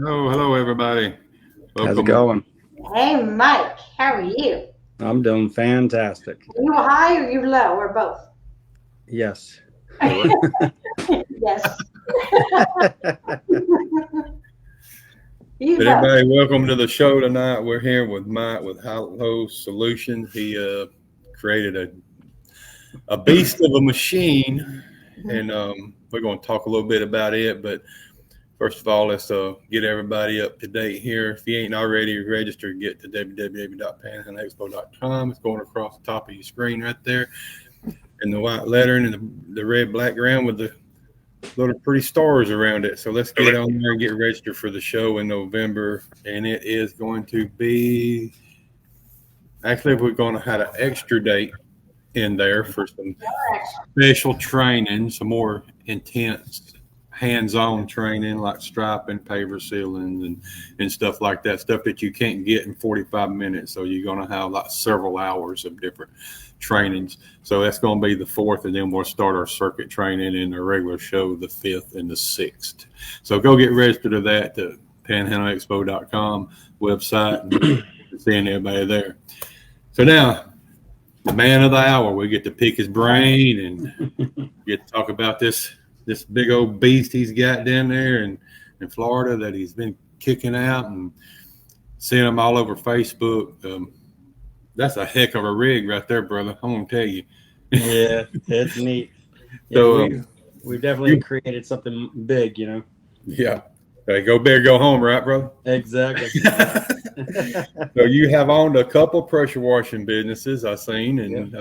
Hello, everybody. How's it Welcome. going? Hey, Mike, how are you? I'm doing fantastic. Are you high or you low or both? Yes. Yes. You both. Everybody, welcome to the show tonight. We're here with Mike with Hollow Solutions. He created a beast of a machine, and we're going to talk a little bit about it. But first of all, let's get everybody up to date here. If you ain't already registered, get to www.panhandleexpo.com. It's going across the top of your screen right there, and the white lettering and the red background with the little pretty stars around it. So let's get on there and get registered for the show in November. And it is going to be actually we're going to have an extra date in there for some special training, some more intense hands-on training like striping, paver sealing, and stuff like that, stuff that you can't get in 45 minutes. So you're going to have like several hours of different trainings. So that's going to be the 4th, and then we'll start our circuit training in the regular show the 5th and the 6th. So go get registered to that, to panhandleexpo.com website, and seeing everybody there. So now, the man of the hour, we get to pick his brain and get to talk about this big old beast he's got down there in Florida that he's been kicking out and seeing them all over Facebook. That's a heck of a rig right there, brother. I'm gonna tell you. Yeah, it's neat. Yeah, So we've definitely created something big, yeah, hey, go big, go home, right, brother? Exactly. So you have owned a couple pressure washing businesses I've seen, and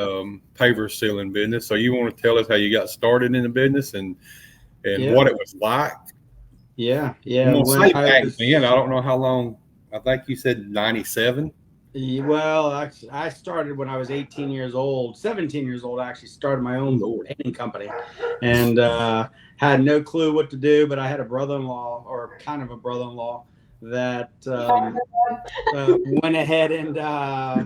paver sealing business. So you want to tell us how you got started in the business and what it was like? Yeah. I'm gonna say back then. I don't know how long. I think you said 97. Well, actually, I started when I was 18 years old, 17 years old. I actually started my own painting company, and had no clue what to do. But I had a brother-in-law, or kind of a brother-in-law, that went ahead and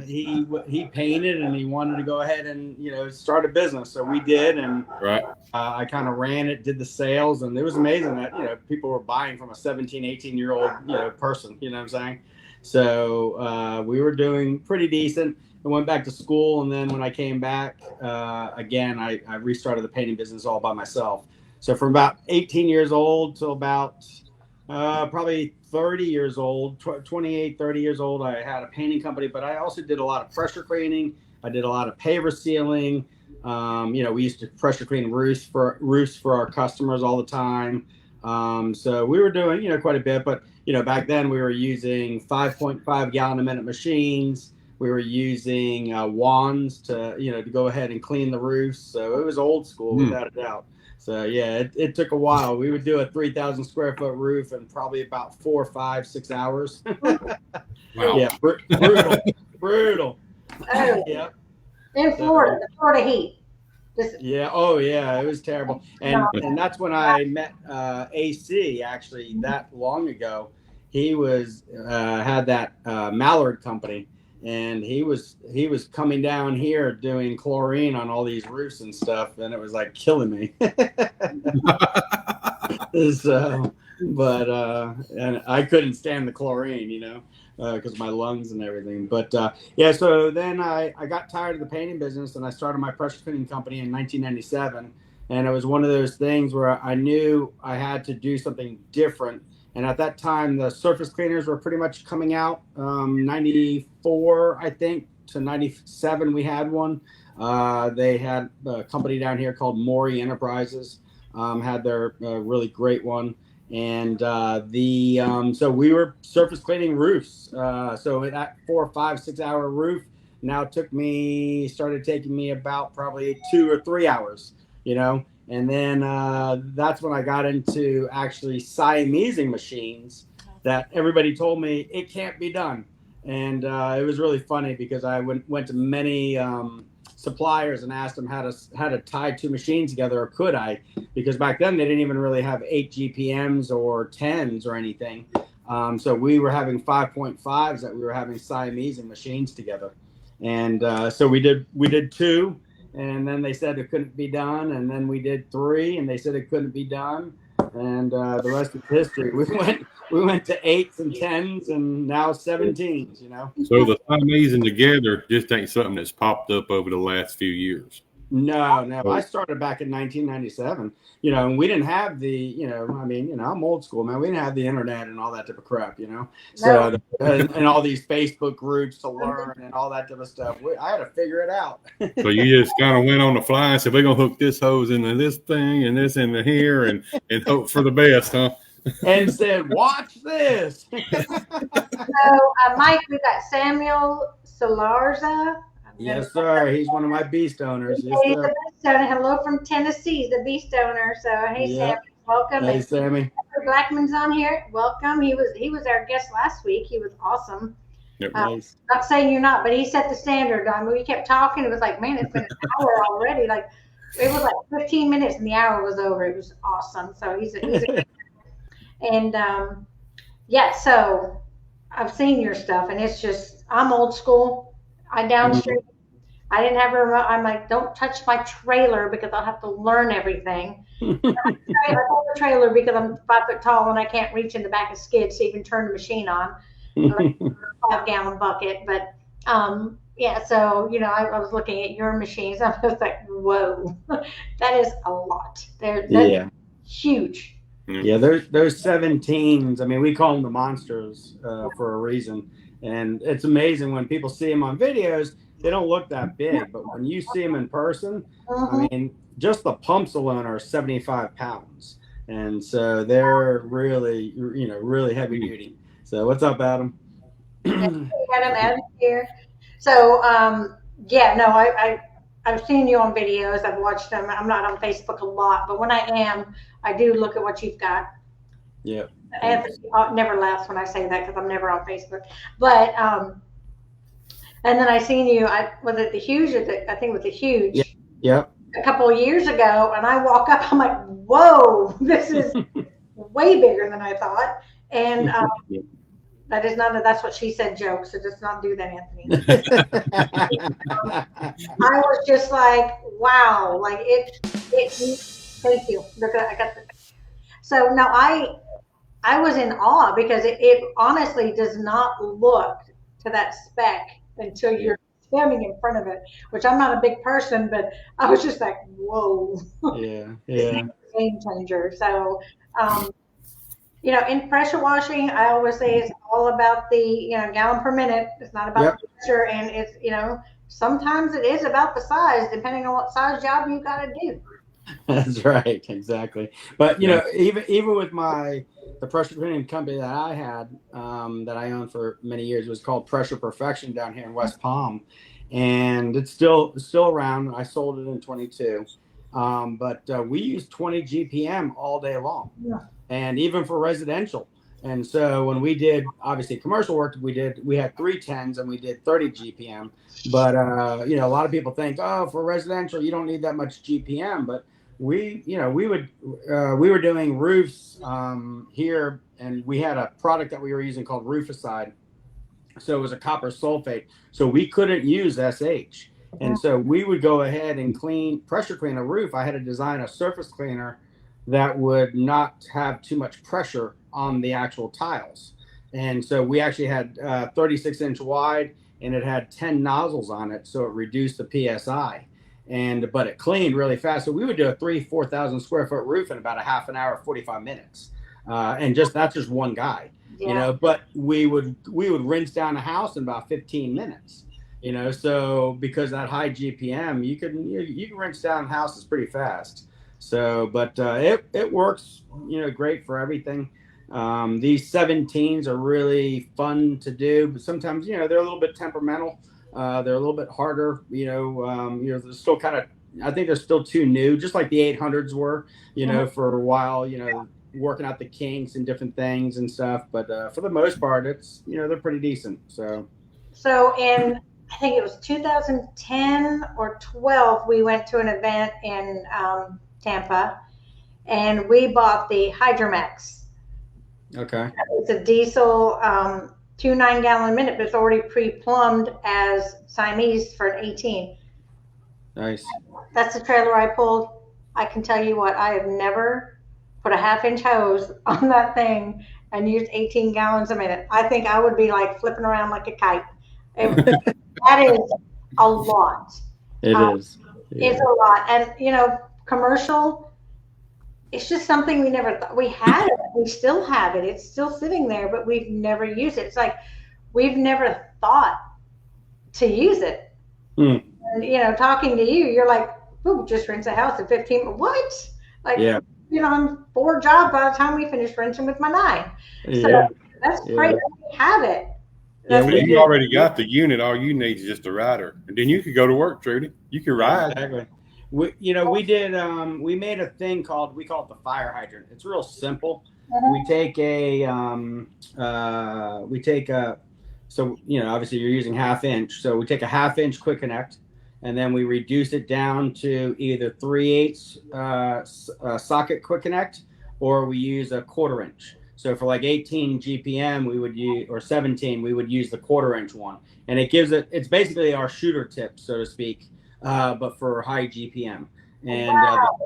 he painted, and he wanted to go ahead and start a business. So we did, and Right. I kind of ran it, did the sales, and it was amazing that people were buying from a 17, 18-year-old person. You know what I'm saying? So we were doing pretty decent. I went back to school, and then when I came back again, I restarted the painting business all by myself. So from about 18 years old till about probably 30 years old, 28, 30 years old, I had a painting company, but I also did a lot of pressure cleaning. I did a lot of paver sealing. We used to pressure clean roofs for our customers all the time. So we were doing, quite a bit, but back then we were using 5.5 gallon a minute machines. We were using wands to go ahead and clean the roofs. So it was old school without a doubt. So yeah, it took a while. We would do a 3,000 square foot roof in probably about 4, 5, 6 hours. Wow. Yeah, brutal. Yeah. In Florida, the Florida heat. Yeah. Oh, yeah. It was terrible. And that's when I met AC. Actually, that long ago, he was had that Mallard company, and he was coming down here doing chlorine on all these roofs and stuff, and it was like killing me. So, but and I couldn't stand the chlorine, because of my lungs and everything. But yeah, so then I got tired of the painting business, and I started my pressure cleaning company in 1997. And it was one of those things where I knew I had to do something different. And at that time, the surface cleaners were pretty much coming out. 94, I think, to 97, we had one. They had a company down here called Maury Enterprises, had their really great one. And so we were surface cleaning roofs. So that 4, 5, 6 hour roof now started taking me about probably 2 or 3 hours, and then that's when I got into actually Siamesing machines that everybody told me it can't be done. And it was really funny because I went to many suppliers and asked them how to tie two machines together, or could I? Because back then they didn't even really have 8 GPMs or 10s or anything. So we were having 5.5s that we were having Siamesing machines together. And so we did 2, and then they said it couldn't be done, and then we did 3, and they said it couldn't be done, and the rest is history. we went to 8s and 10s and now 17s, you know. So the Siamese and together just ain't something that's popped up over the last few years. No. I started back in 1997, you know, and we didn't have the, you know, I mean, you know, I'm old school, man. We didn't have the internet and all that type of crap, you know. So, and all these Facebook groups to learn and all that type of stuff. I had to figure it out. So you just kind of went on the fly and said, we're going to hook this hose into this thing and this into here and hope for the best, huh? And said, watch this. So, Mike, we got Samuel Solarza. Yes, sir. He's one of my beast owners. Yes, He's sir. the beast owner. Hello from Tennessee, the beast owner. So, hey, Yep. Sammy, welcome. Hey, Sammy. Blackman's on here. Welcome. He was our guest last week. He was awesome. Yep. Nice. Not saying you're not, but he set the standard. I mean, we kept talking. It was like, man, it's been an hour already. Like, it was like 15 minutes and the hour was over. It was awesome. So he's a and yeah. So I've seen your stuff, and it's just I'm old school. I downstream. I didn't have a remote. I'm like, don't touch my trailer because I'll have to learn everything. I hold the trailer because I'm 5 foot tall and I can't reach in the back of skids to even turn the machine on. Like a 5-gallon bucket. But yeah, so you know, I was looking at your machines. I was like, whoa, that is a lot. That's huge. Yeah, those 17s. I mean, we call them the monsters for a reason. And it's amazing when people see them on videos. They don't look that big, but when you see them in person, I mean, just the pumps alone are 75 pounds. And so they're really, you know, really heavy duty. So what's up, Adam? Adam here. So, yeah, no, I've seen you on videos. I've watched them. I'm not on Facebook a lot, but when I am, I do look at what you've got. Yeah. Anthony never laughs when I say that because I'm never on Facebook. But, and then I seen you, was it the Huge? I think it was the Huge. Yep. A couple of years ago, and I walk up, I'm like, whoa, this is way bigger than I thought. And that is not that's what she said joke, so just not do that, Anthony. I was just like, wow, like it thank you. Look, I got the so now I was in awe because it honestly does not look to that spec until you're standing in front of it, which I'm not a big person, but I was just like, whoa. Yeah. Game changer. So, you know, in pressure washing, I always say it's all about the, you know, gallon per minute. It's not about the pressure, and it's, you know, sometimes it is about the size, depending on what size job you got to do. That's right, exactly. But you know, even with the pressure cleaning company that I had, that I owned for many years, was called Pressure Perfection down here in West Palm, and it's still around. I sold it in 22, but we use 20 GPM all day long, and even for residential. And so when we did obviously commercial work, we had 310s and we did 30 GPM. But you know, a lot of people think, oh, for residential you don't need that much GPM, but we were doing roofs here, and we had a product that we were using called Rooficide. So it was a copper sulfate. So we couldn't use SH. And so we would go ahead and pressure clean a roof. I had to design a surface cleaner that would not have too much pressure on the actual tiles. And so we actually had 36-inch wide, and it had 10 nozzles on it. So it reduced the PSI. But it cleaned really fast. So we would do a 4,000 square foot roof in about a half an hour, 45 minutes. And that's just one guy, you know, but we would rinse down a house in about 15 minutes, you know, so because that high GPM, you can rinse down houses pretty fast. So, but it works, you know, great for everything. These 17s are really fun to do, but sometimes, you know, they're a little bit temperamental. They're a little bit harder, you know, they're still I think they're still too new, just like the 800s were, you know, for a while, you know, working out the kinks and different things and stuff. But for the most part, it's, you know, they're pretty decent. So in, I think it was 2010 or 12, we went to an event in Tampa, and we bought the Hydromax. Okay. It's a diesel 2 9-gallon a minute, but it's already pre-plumbed as Siamese for an 18. Nice. That's the trailer I pulled. I can tell you what, I have never put a 1/2-inch hose on that thing and use 18 gallons a minute, I think I would be like flipping around like a kite. That is a lot. It is. It's a lot. And, commercial, it's just something we never thought we had it. We still have it. It's still sitting there, but we've never used it. It's like we've never thought to use it. Mm. And, talking to you, you're like, "Ooh, just rinse a house in 15." What? Like, I'm 4 jobs by the time we finish rinsing with my 9. So that's great. We have it. You already got the unit. All you need is just a rider, and then you could go to work, Trudy. You can ride. Exactly. We made a thing we call it the fire hydrant. It's real simple. We take so obviously you're using 1/2 inch. So we take a 1/2 inch quick connect, and then we reduce it down to either 3/8 socket quick connect, or we use a 1/4 inch. So for like 18 GPM, we would use, or 17, we would use the 1/4 inch one, and it's basically our shooter tip, so to speak, but for high GPM. And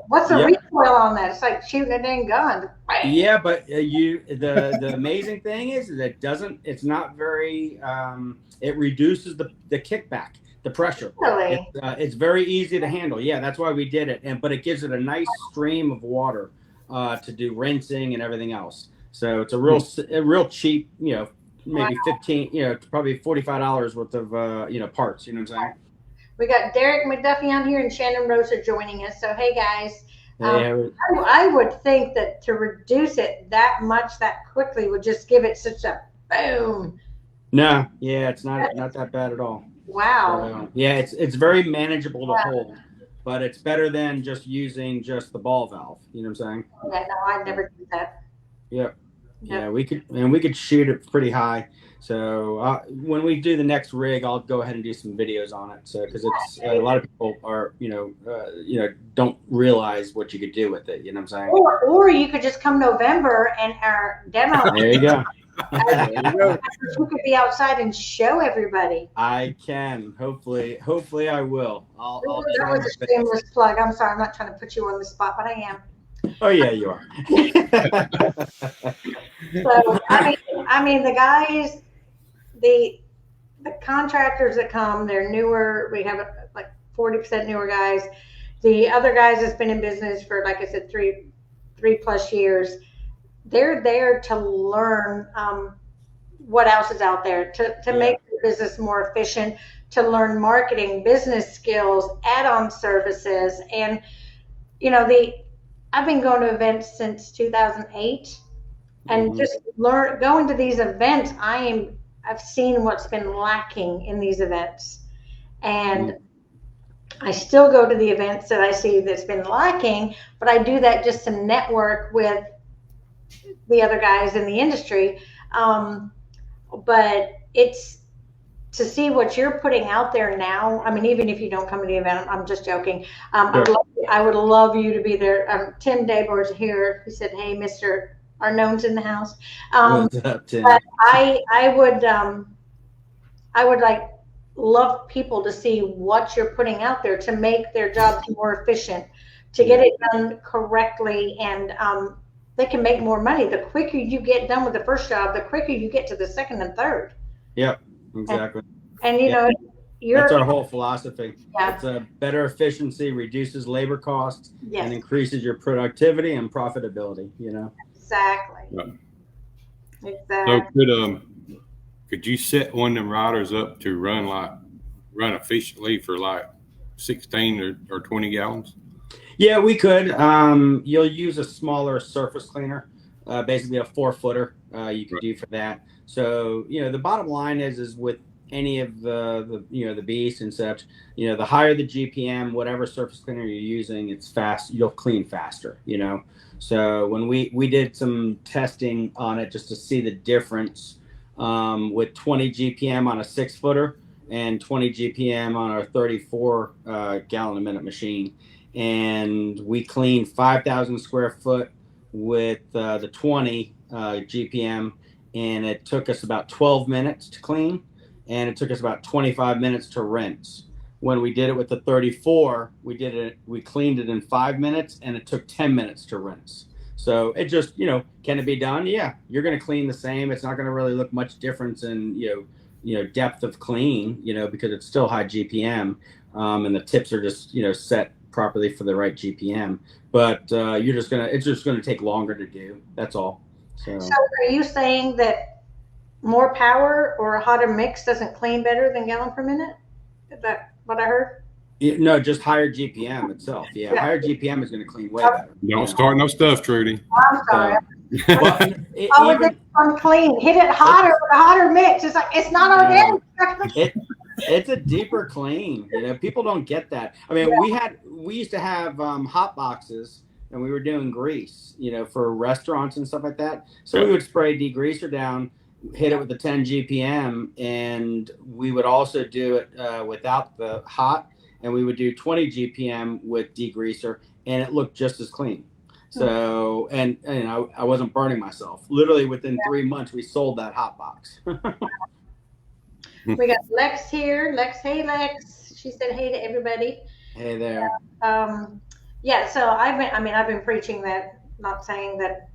what's the recoil on that? It's like shooting a dang gun. Yeah, but the amazing thing is that it's not very. It reduces the kickback, the pressure. Really? It's very easy to handle. Yeah, that's why we did it, but it gives it a nice stream of water to do rinsing and everything else. So it's a real cheap, maybe 15, probably $45 worth of parts. You know what I'm saying? We got Derek McDuffie on here and Shannon Rosa joining us. So, hey, guys. I would think that to reduce it that much that quickly would just give it such a boom. No, it's not that bad at all. Wow. It's very manageable to hold, but it's better than just using just the ball valve. You know what I'm saying? Yeah, no, I'd never do that. Yep. Yeah, we could shoot it pretty high. So when we do the next rig, I'll go ahead and do some videos on it. So because it's a lot of people are don't realize what you could do with it. You know what I'm saying? Or you could just come November and our demo. There you go. You could be outside and show everybody. I can. Hopefully I will. I'll that was a shameless plug. I'm sorry, I'm not trying to put you on the spot, but I am. Oh yeah, you are. So I mean the guys, the contractors that come, they're newer. We have like 40% newer guys. The other guys that's been in business for, like I said, three plus years. They're there to learn what else is out there, to make the business more efficient, to learn marketing, business skills, add-on services, and I've been going to events since 2008, and just going to these events. I've seen what's been lacking in these events, and I still go to the events that I see that's been lacking, but I do that just to network with the other guys in the industry. But it's to see what you're putting out there now. I mean, even if you don't come to the event, I'm just joking. I would love you to be there. Tim Daybor's here. He said, "Hey, Mr. Arnone's in the house." What's up, Tim? But I would like love people to see what you're putting out there to make their jobs more efficient, to get it done correctly, and they can make more money. The quicker you get done with the first job, the quicker you get to the second and third. Yep, exactly. And that's our whole philosophy. Yeah. It's a better efficiency, reduces labor costs, Yes. and increases your productivity and profitability. Exactly. Right. Exactly. So could you set one of them riders up to run efficiently for like 16 or 20 gallons? Yeah, we could. You'll use a smaller surface cleaner, basically a 4-footer. You could do for that. So the bottom line is with any of the beasts and such, the higher the GPM, whatever surface cleaner you're using, it's fast. You'll clean faster. So when we did some testing on it just to see the difference with 20 GPM on a 6-footer and 20 GPM on our 34 gallon a minute machine. And we cleaned 5,000 square foot with the 20 GPM, and it took us about 12 minutes to clean, and it took us about 25 minutes to rinse. When we did it with the 34, we cleaned it in 5 minutes, and it took 10 minutes to rinse. So it just, can it be done? Yeah, you're going to clean the same. It's not going to really look much difference in, depth of clean, because it's still high GPM, and the tips are just, set properly for the right GPM. But it's just going to take longer to do. That's all. So are you saying that more power or a hotter mix doesn't clean better than gallon per minute? Is that what I heard? no, just higher GPM itself. Yeah, higher GPM is going to clean way better. Don't start no stuff, Trudy. I'm sorry. Well, It's unclean. Hit it hotter with a hotter mix. It's like it's not organic. It's a deeper clean. People don't get that. I mean, we used to have hot boxes, and we were doing grease, for restaurants and stuff like that. So we would spray degreaser down, hit it with the 10 GPM, and we would also do it without the hot, and we would do 20 GPM with degreaser, and it looked just as clean. So, and I wasn't burning myself. Literally within 3 months, we sold that hot box. We got Lex here. Lex, hey Lex. She said hey to everybody. Hey there. So I've been preaching that, not saying that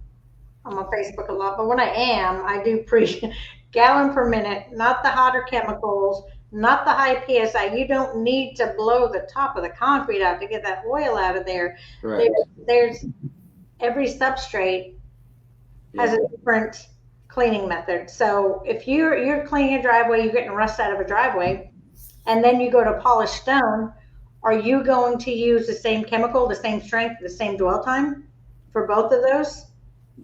I'm on Facebook a lot, but when I do preach gallon per minute, not the hotter chemicals, not the high PSI. You don't need to blow the top of the concrete out to get that oil out of there. Right. There's every substrate has a different cleaning method. So if you're cleaning a driveway, you're getting rust out of a driveway, and then you go to polish stone, are you going to use the same chemical, the same strength, the same dwell time for both of those?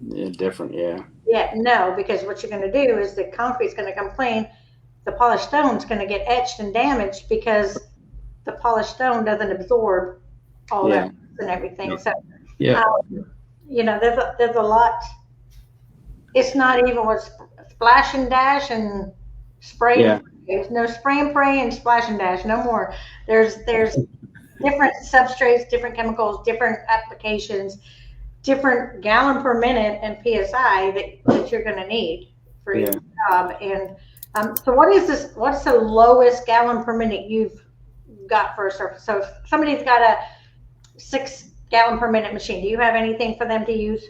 Yeah, different, yeah. Yeah, no, because what you're going to do is the concrete's going to come clean. The polished stone's going to get etched and damaged because the polished stone doesn't absorb all that and everything. So, there's a lot. It's not even what splash and dash and spray. Yeah. There's no spray and pray and splash and dash. No more. There's different substrates, different chemicals, different applications, different gallon per minute and PSI that you're going to need for your job. And so what's the lowest gallon per minute you've got for a surface? So if somebody's got a 6 gallon per minute machine, do you have anything for them to use,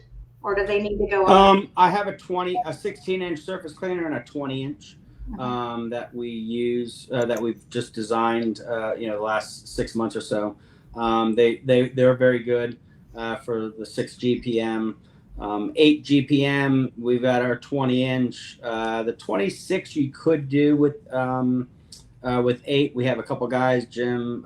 or do they need to go up? I have a 16-inch surface cleaner and a 20-inch that we use, that we've just designed, the last 6 months or so. They're very good for the 6 GPM. 8 GPM, we've got our 20-inch. The 26 you could do with 8. We have a couple guys, Jim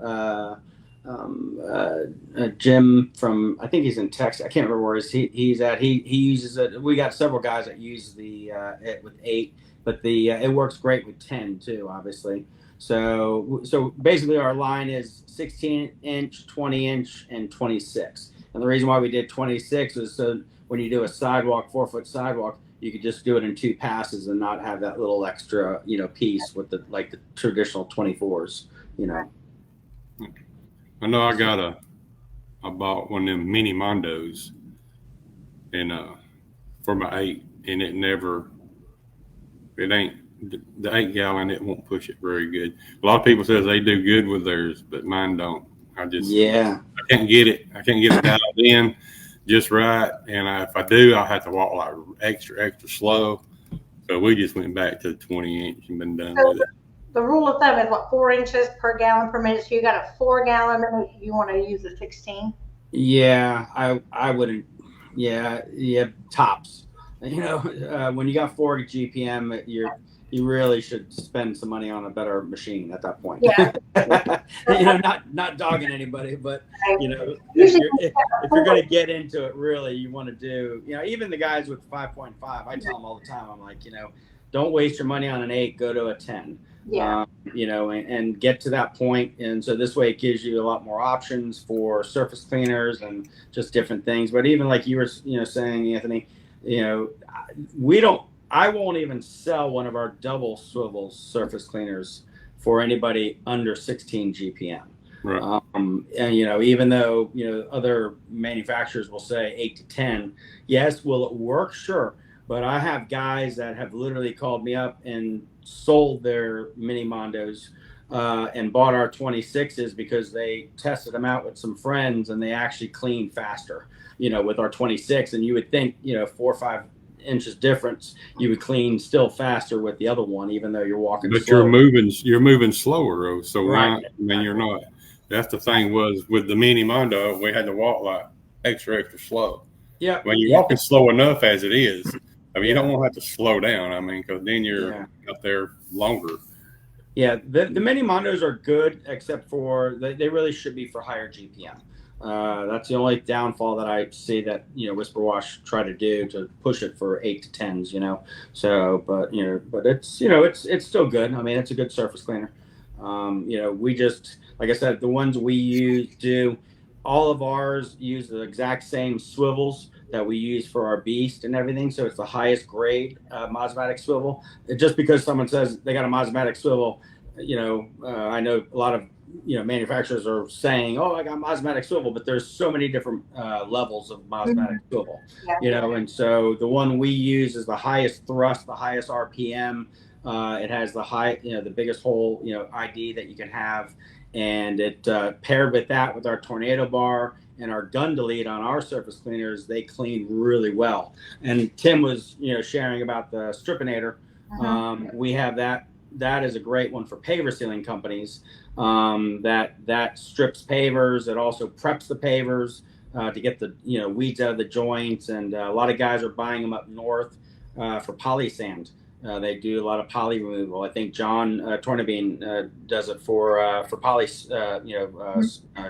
from, I think he's in Texas. I can't remember where he's at. He uses it. We got several guys that use it with 8, but it works great with 10 too, obviously. So basically our line is 16-inch, 20-inch, and 26. And the reason why we did 26 is so when you do a sidewalk, 4-foot sidewalk, you could just do it in 2 passes and not have that little extra, piece with the traditional 24s, I know I bought one of them mini Mondos and for my 8, and it ain't the 8 gallon, it won't push it very good. A lot of people says they do good with theirs, but mine don't. I can't get it dialed in just right, and if I do, I'll have to walk like extra slow. So we just went back to the 20-inch and been done with it. The rule of thumb is 4 inches per gallon per minute. So you got a 4 gallon, and you want to use a 16. Yeah, I wouldn't. Yeah, tops. When you got 40 GPM, you really should spend some money on a better machine at that point. Yeah. Not dogging anybody, but if you're going to get into it, really, you want to do. Even the guys with 5.5, I tell them all the time. I'm like, don't waste your money on an 8. Go to a 10. Yeah. And get to that point. And so this way it gives you a lot more options for surface cleaners and just different things. But even like you were, saying, Anthony, I won't even sell one of our double swivel surface cleaners for anybody under 16 GPM. Right. And, even though, other manufacturers will say 8 to 10, yes, will it work? Sure. But I have guys that have literally called me up and sold their mini Mondos and bought our 26s because they tested them out with some friends and they actually clean faster, with our 26. And you would think, 4 or 5 inches difference, you would clean still faster with the other one, even though you're walking But slow. you're moving slower, though. So Right. you're not. That's the thing was with the Mini Mondo, we had to walk like extra slow. Yeah. When you're walking slow enough as it is, you don't want to have to slow down. Because then you're out there longer. Yeah, the Mini Mondos are good, except for they really should be for higher GPM. That's the only downfall that I see that Whisper Wash try to do, to push it for 8 to 10s. So, but it's still good. I mean, it's a good surface cleaner. We just, like I said, the ones we use all of ours use the exact same swivels that we use for our Beast and everything. So it's the highest grade Mosmatic swivel. Just because someone says they got a Mosmatic swivel, I know a lot of manufacturers are saying, "Oh, I got Mosmatic swivel," but there's so many different levels of Mosmatic swivel. And so the one we use is the highest thrust, the highest RPM. It has the biggest hole, ID that you can have. And it paired with that, with our Tornado bar and our gun delete on our surface cleaners, they clean really well. And Tim was, sharing about the Stripinator. We have that. That is a great one for paver sealing companies. That strips pavers. It also preps the pavers to get the weeds out of the joints. And a lot of guys are buying them up north for poly sand. They do a lot of poly removal. I think John Tornabene does it for poly,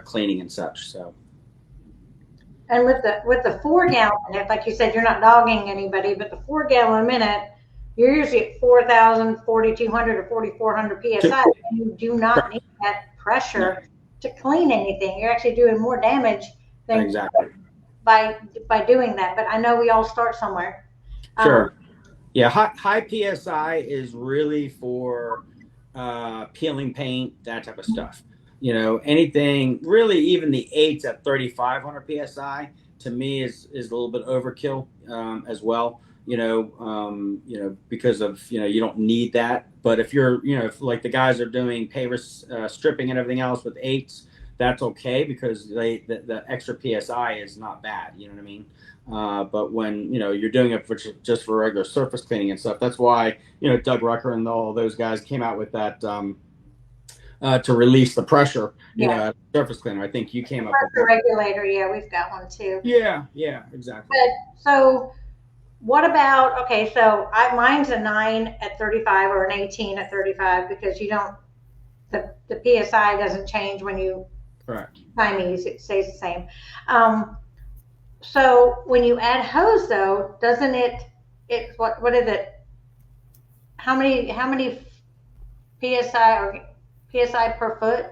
cleaning and such. So. And with the 4 gallon, like you said, you're not dogging anybody, but the 4 gallon a minute, you're usually at 4,000, 4,200, or 4,400 psi. And you do not need that pressure to clean anything. You're actually doing more damage than by doing that. But I know we all start somewhere. Sure. Yeah, high PSI is really for peeling paint, that type of stuff. Anything really, even the 8s at 3,500 PSI to me is a little bit overkill as well. Because of you don't need that. But if you're if like the guys are doing paver stripping and everything else with 8s, that's okay because the extra PSI is not bad. You know what I mean? But when you're doing it just for regular surface cleaning and stuff, that's why Doug Rucker and all those guys came out with that to release the pressure. Surface cleaner. I think you came up with the regulator. Yeah, we've got one too. Yeah, exactly. But so, what about so mine's a 9 at 35 or an 18 at 35 because the PSI doesn't change when you time use it stays the same. So when you add hose, though, doesn't it what is it? How many PSI per foot?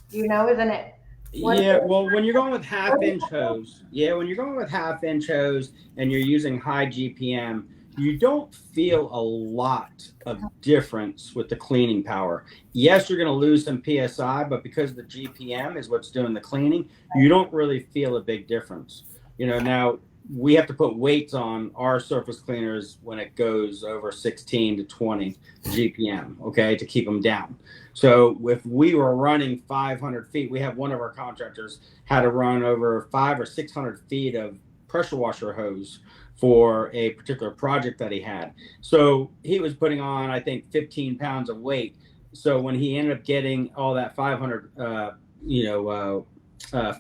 Do you know? Isn't it? Well, when you're going with half-inch hose, and you're using high GPM, you don't feel a lot of difference with the cleaning power. Yes, you're going to lose some PSI, but because the GPM is what's doing the cleaning, you don't really feel a big difference. Now we have to put weights on our surface cleaners when it goes over 16 to 20 GPM, to keep them down. So if we were running 500 feet, we have one of our contractors had to run over 500 or 600 feet of pressure washer hose for a particular project that he had. So he was putting on, I think, 15 pounds of weight. So when he ended up getting all that 500,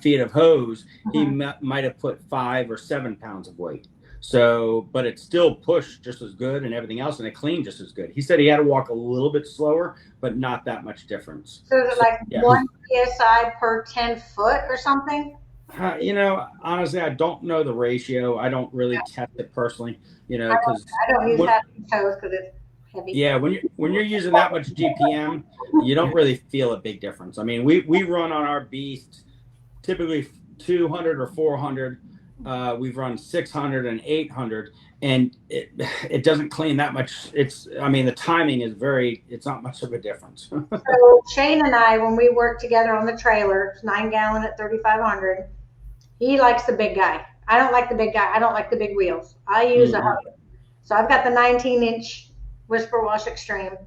feet of hose, he might have put 5 or 7 pounds of weight. So, but it still pushed just as good and everything else, and it cleaned just as good. He said he had to walk a little bit slower, but not that much difference. So is it like 1 PSI per 10 foot or something? Honestly, I don't know the ratio. I don't really test it personally, because I don't use that hose because it's heavy. Yeah, when you're using that much GPM, you don't really feel a big difference. I mean, we run on our Beast typically 200 or 400. We've run 600 and 800, and it doesn't clean that much. The timing is it's not much of a difference. So Shane and I, when we worked together on the trailer, it's 9 gallon at 3,500. He likes the big guy. I don't like the big guy. I don't like the big wheels. I use a hose. So I've got the 19-inch Whisper Wash Extreme.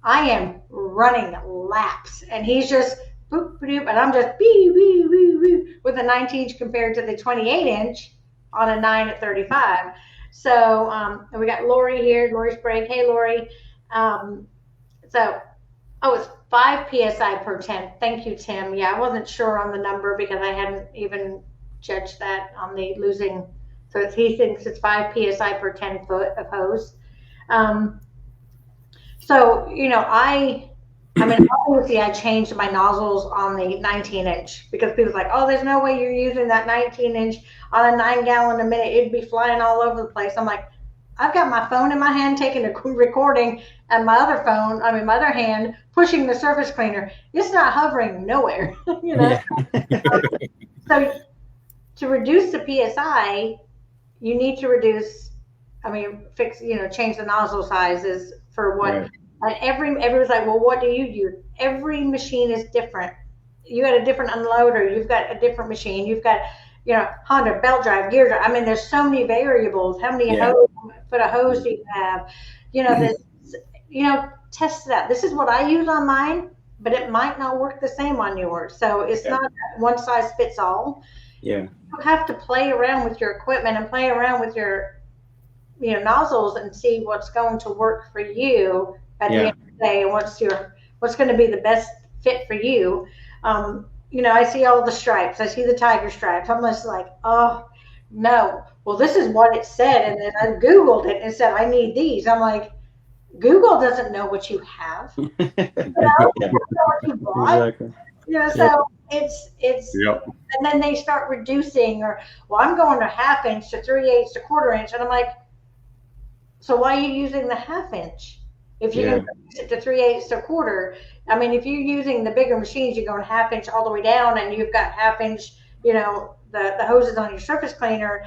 I am running laps, and he's just boop, boop, and I'm just bee, bee, bee, bee, with a 19-inch compared to the 28-inch on a 9 at 35. So, and we got Lori here, Lori Sprague. Hey, Lori. Um, so, oh, it's 5 psi per 10. Thank you, Tim. Yeah, I wasn't sure on the number because I hadn't even judged that on the losing. So he thinks it's 5 psi per 10 foot of hose. So, I mean, obviously I changed my nozzles on the 19-inch because people's like, oh, there's no way you're using that 19-inch on a 9-gallon a minute. It'd be flying all over the place. I'm like, I've got my phone in my hand taking a recording, and my other hand pushing the surface cleaner. It's not hovering nowhere, Yeah. So to reduce the PSI, you need to change the nozzle sizes for what. Right. And everyone's like, well, what do you use? Every machine is different. You got a different unloader. You've got a different machine. You've got, Honda belt drive, gear drive. I mean, there's so many variables. How many foot of hose do you have? Test it out. This is what I use on mine, but it might not work the same on yours. So it's not one size fits all. Yeah. You have to play around with your equipment and play around with your, nozzles and see what's going to work for you at the end of the day, and what's going to be the best fit for you. I see all the stripes. I see the tiger stripes. I'm just like, oh no. Well, this is what it said, and then I Googled it and it said I need these. I'm like, Google doesn't know what you have. Doesn't know what you bought. Exactly. So it's and then they start reducing, or I'm going to 1/2 inch to 3/8 to 1/4 inch, and I'm like, so why are you using the 1/2 inch? If you're going to reduce it to 3/8 to 1/4, I mean, if you're using the bigger machines, you're going 1/2 inch all the way down, and you've got 1/2 inch, the hoses on your surface cleaner.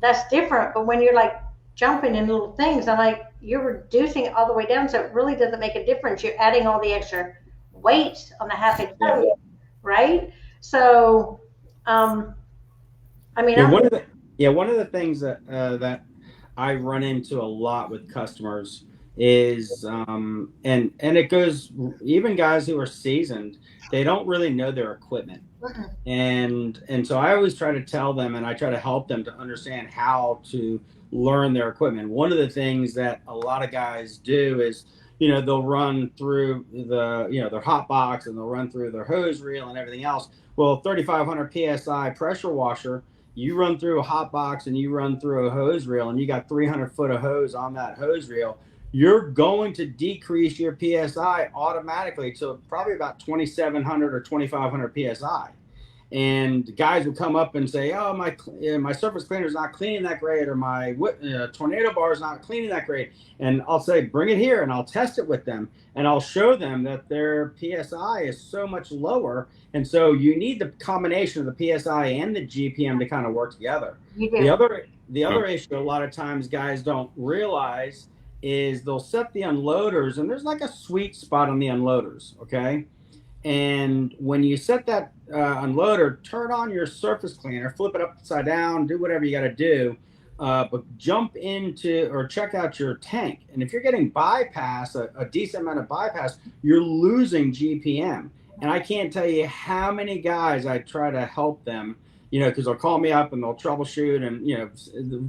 That's different. But when you're like jumping in little things, I'm like, you're reducing it all the way down, so it really doesn't make a difference. You're adding all the extra weight on the 1/2 inch, right? So, one of the things that I run into a lot with customers is, and it goes, even guys who are seasoned, they don't really know their equipment. And so I always try to tell them, and I try to help them to understand how to learn their equipment. One of the things that a lot of guys do is, they'll run through their hot box, and they'll run through their hose reel and everything else. Well, 3,500 PSI pressure washer, you run through a hot box and you run through a hose reel, and you got 300 foot of hose on that hose reel, you're going to decrease your PSI automatically to probably about 2,700 or 2,500 PSI. And guys will come up and say, oh, my surface cleaner is not cleaning that great, or my tornado bar is not cleaning that great. And I'll say, bring it here, and I'll test it with them, and I'll show them that their PSI is so much lower. And so you need the combination of the PSI and the GPM to kind of work together. The other issue a lot of times guys don't realize is they'll set the unloaders, and there's like a sweet spot on the unloaders, okay? And when you set that unloader, turn on your surface cleaner, flip it upside down, do whatever you got to do, but jump into or check out your tank. And if you're getting bypass, a decent amount of bypass, you're losing GPM. And I can't tell you how many guys I try to help them, because they'll call me up and they'll troubleshoot. And,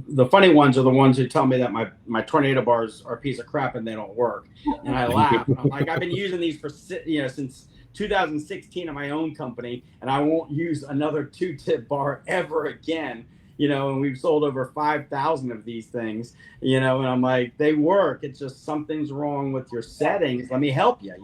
the funny ones are the ones who tell me that my tornado bars are a piece of crap and they don't work. And I laugh. I'm like, I've been using these for, since 2016 in my own company, and I won't use another 2-tip bar ever again, and we've sold over 5,000 of these things, and I'm like, they work. It's just something's wrong with your settings. Let me help you,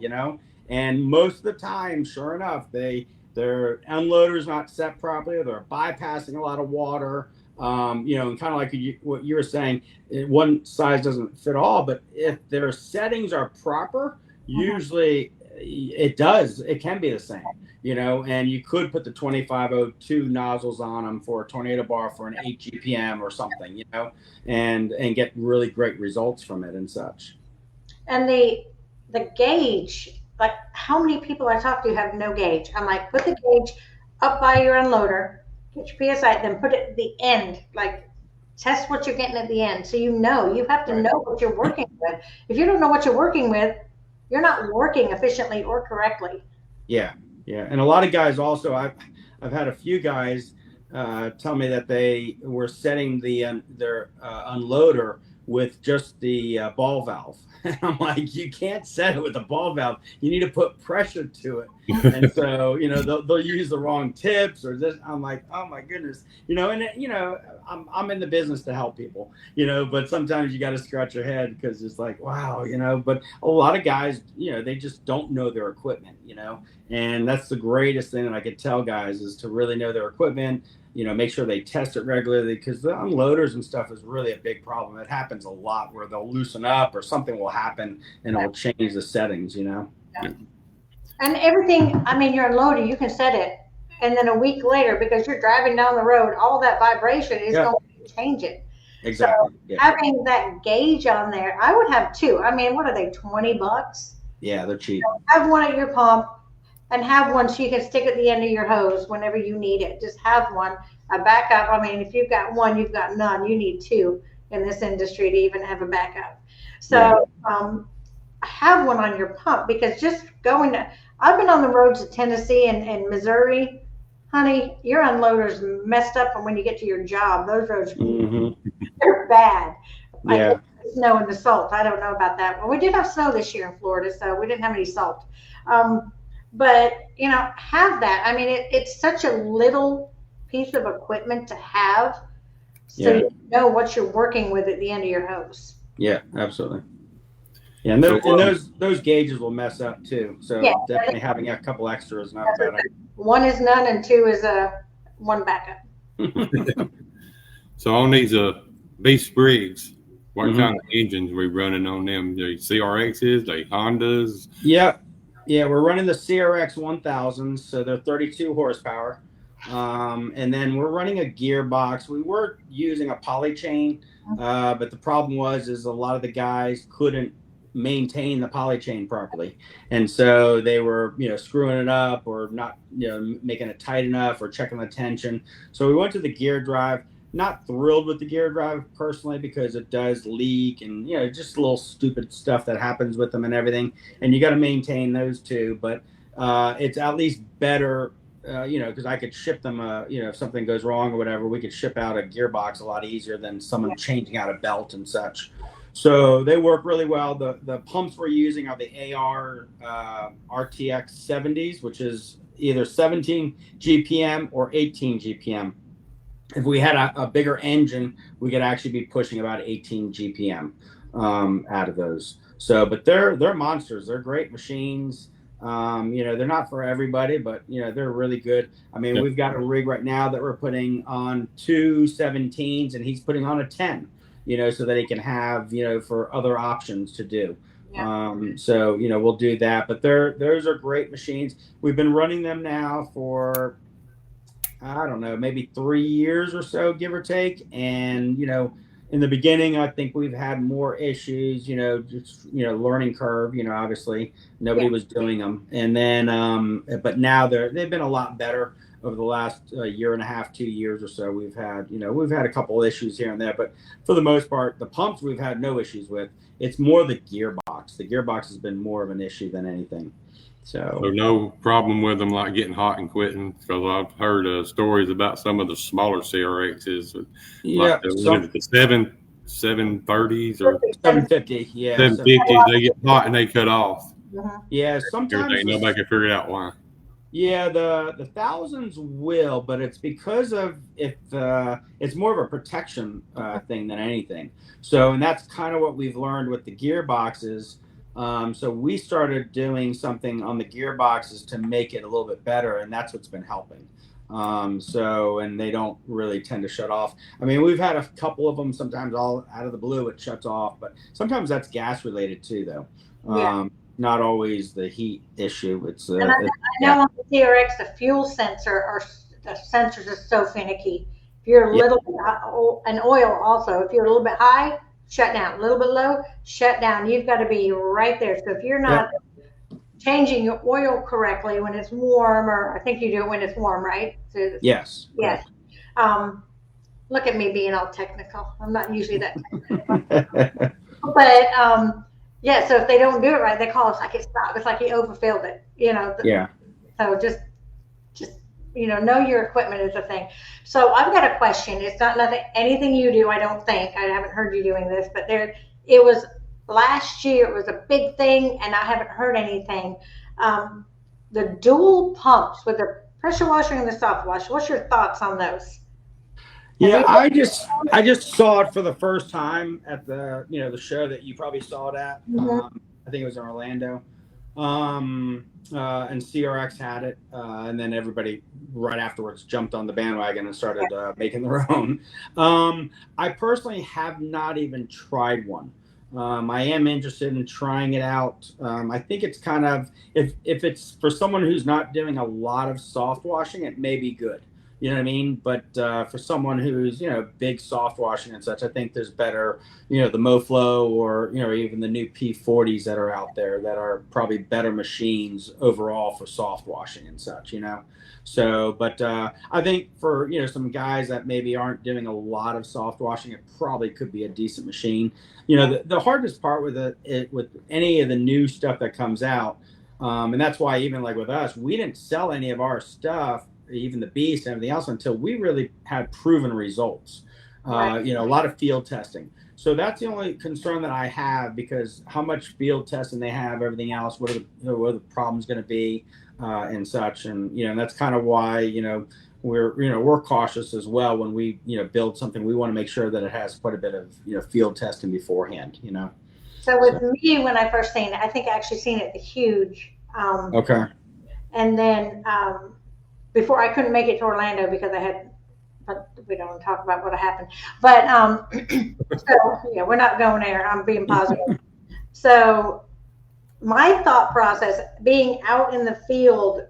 and most of the time, sure enough, their unloader's not set properly, or they're bypassing a lot of water, and kind of like what you were saying, one size doesn't fit all, but if their settings are proper, usually it can be the same, and you could put the 2502 nozzles on them for a tornado bar for an 8 GPM or something, and get really great results from it and such. And the gauge, like how many people I talk to have no gauge? I'm like, put the gauge up by your unloader, get your PSI, then put it at the end, like test what you're getting at the end. So you have to know what you're working with. If you don't know what you're working with, you're not working efficiently or correctly. Yeah, yeah, and a lot of guys also. I've had a few guys tell me that they were setting their unloader with just the ball valve. And I'm like, you can't set it with the ball valve. You need to put pressure to it. And so, they'll use the wrong tips or this. I'm like, oh my goodness, and I'm in the business to help people, but sometimes you got to scratch your head because it's like, wow, but a lot of guys, they just don't know their equipment, and that's the greatest thing that I could tell guys is to really know their equipment, make sure they test it regularly because the unloaders and stuff is really a big problem. It happens a lot where they'll loosen up or something will happen and it'll change the settings, Yeah. And everything, I mean, your unloader, you can set it. And then a week later, because you're driving down the road, all that vibration is going to change it. Exactly. So having that gauge on there, I would have two. I mean, what are they, $20? Yeah, they're cheap. So have one at your pump and have one so you can stick at the end of your hose whenever you need it. Just have one, a backup. I mean, if you've got one, you've got none. You need two in this industry to even have a backup. So have one on your pump because just I've been on the roads of Tennessee and Missouri. Honey, your unloader's messed up, and when you get to your job, those roads, they're bad. Yeah. Like snow and the salt. I don't know about that. Well, we did have snow this year in Florida, so we didn't have any salt. But, have that. I mean, it's such a little piece of equipment to have so you know what you're working with at the end of your hose. Yeah, absolutely. Yeah, and those gauges will mess up too. So definitely having a couple extras not bad. One is none and two is one backup. So on these Beast Sprigs, what kind of engines are we running on them? The CRXs, the Hondas? Yeah, we're running the CRX 1000s, so they're 32 horsepower. And then we're running a gearbox. We were using a poly chain, but the problem is a lot of the guys couldn't maintain the poly chain properly, and so they were screwing it up or not making it tight enough or checking the tension. So we went to the gear drive. Not thrilled with the gear drive personally because it does leak and just little stupid stuff that happens with them and everything, and you got to maintain those too, but it's at least better because I could ship them if something goes wrong or whatever, we could ship out a gearbox a lot easier than someone changing out a belt and such. So they work really well. The pumps we're using are the AR RTX 70s, which is either 17 GPM or 18 GPM. If we had a bigger engine, we could actually be pushing about 18 GPM out of those. So, but they're monsters. They're great machines. They're not for everybody, but they're really good. I mean, we've got a rig right now that we're putting on 2 17s, and he's putting on a 10. So that he can have, for other options to do. So, we'll do that. But those are great machines. We've been running them now for, I don't know, maybe 3 years or so, give or take. And, in the beginning, I think we've had more issues, just, learning curve, obviously nobody was doing them. And then, but now they've been a lot better. Over the last year and a half, 2 years or so, we've had a couple of issues here and there, but for the most part, the pumps we've had no issues with. It's more the gearbox. The gearbox has been more of an issue than anything. So no problem with them like getting hot and quitting, because I've heard stories about some of the smaller CRXs, like the 730s or 750. Yeah, 750s. They get hot and they cut off. Yeah, sometimes nobody can figure out why. Yeah, the thousands will, but it's because of it's more of a protection thing than anything. So, and that's kind of what we've learned with the gearboxes. So we started doing something on the gearboxes to make it a little bit better, and that's what's been helping. And they don't really tend to shut off. I mean, we've had a couple of them sometimes all out of the blue, it shuts off, but sometimes that's gas related too, though. Not always the heat issue. It's and I know on the TRX, the fuel sensor or the sensors are so finicky. If you're a little bit and oil also, if you're a little bit high, shut down. A little bit low, shut down. You've got to be right there. So if you're not changing your oil correctly when it's warm, or I think you do it when it's warm, right? So, yes. Yes. Look at me being all technical. I'm not usually that technical. But Yeah, so if they don't do it right, they call us like it's not. It's like you overfilled it, Yeah. So just know your equipment is a thing. So I've got a question. It's not nothing anything you do. I don't think I haven't heard you doing this, but it was last year. It was a big thing, and I haven't heard anything. The dual pumps with the pressure washer and the soft wash. What's your thoughts on those? Yeah, I just saw it for the first time at the show that you probably saw it at. Mm-hmm. I think it was in Orlando. And CRX had it, and then everybody right afterwards jumped on the bandwagon and started making their own. I personally have not even tried one. I am interested in trying it out. I think it's kind of if it's for someone who's not doing a lot of soft washing, it may be good. You know what I mean? But for someone who's, big soft washing and such, I think there's better, the MoFlow or, even the new P40s that are out there that are probably better machines overall for soft washing and such, So, but I think for, some guys that maybe aren't doing a lot of soft washing, it probably could be a decent machine. The hardest part with with any of the new stuff that comes out, and that's why even like with us, we didn't sell any of our stuff, even the Beast and everything else, until we really had proven results. Right. A lot of field testing. So that's the only concern that I have, because how much field testing they have, everything else, what are the problems going to be, and such, and that's kind of why we're cautious as well when we build something. We want to make sure that it has quite a bit of field testing beforehand. So with me, when I first seen it, I think I actually seen it the Huge. Okay. And then before I couldn't make it to Orlando because but we don't want to talk about what happened. But so yeah, we're not going there. I'm being positive. So my thought process, being out in the field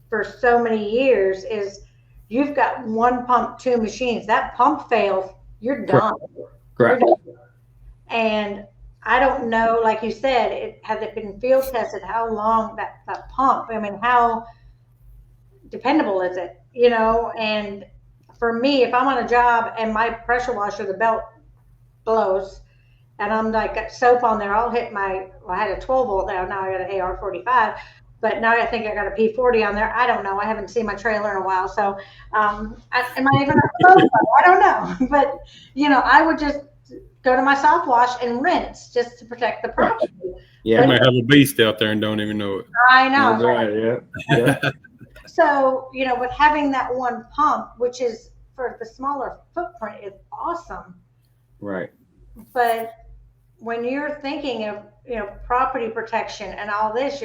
for so many years, is you've got one pump, two machines. That pump fails, you're done. Correct. You're done. And I don't know, like you said, has it been field tested? How long that pump? I mean, how dependable is it? And for me, if I'm on a job and my pressure washer, the belt blows, and I'm like got soap on there, I'll hit I had a 12 volt now I got an AR-45, but now I think I got a P40 on there. I don't know. I haven't seen my trailer in a while, so am I even I don't know. But I would just go to my soft wash and rinse just to protect the property. Yeah, you might have a beast out there and don't even know it. I know. That's right. Yeah. So, with having that one pump, which is for the smaller footprint, is awesome. Right. But when you're thinking of, property protection and all this,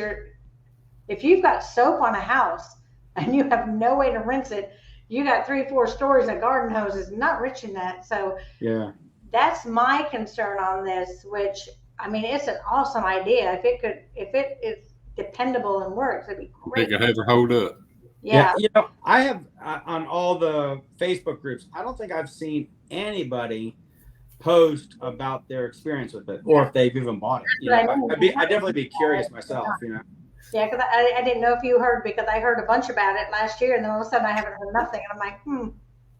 if you've got soap on a house and you have no way to rinse it, you got 3-4 stories of garden hoses, not rich in that. So yeah, that's my concern on this, which, I mean, it's an awesome idea. If it is dependable and works, it'd be great. It can ever hold up. Yeah. I have on all the Facebook groups, I don't think I've seen anybody post about their experience with it, or if they've even bought it. I'd definitely be curious myself. Yeah, because I didn't know if you heard, because I heard a bunch about it last year, and then all of a sudden I haven't heard nothing, and I'm like,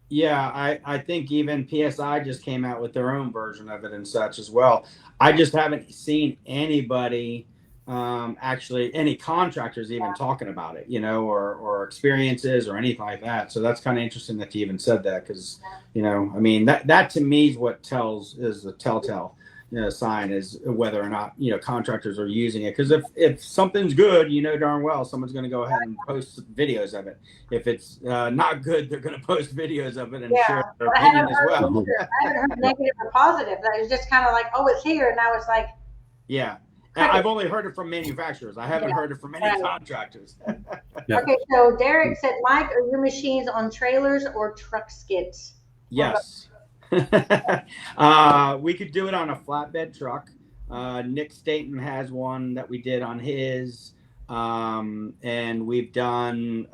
Yeah, I think even PSI just came out with their own version of it and such as well. I just haven't seen anybody, actually any contractors even talking about it, or experiences or anything like that. So that's kind of interesting that you even said that, because, I mean, that to me is what is the telltale sign, is whether or not contractors are using it. Because if something's good, darn well someone's going to go ahead and post videos of it. If it's not good, they're going to post videos of it and share their opinion as well. I haven't heard negative or positive. It's just kind of like, oh, it's here, and now it's like, yeah. I've only heard it from manufacturers. I haven't heard it from any contractors. Yeah. Okay, so Derek said, Mike, are your machines on trailers or truck skids? Yes. We could do it on a flatbed truck. Nick Staten has one that we did on his, and we've done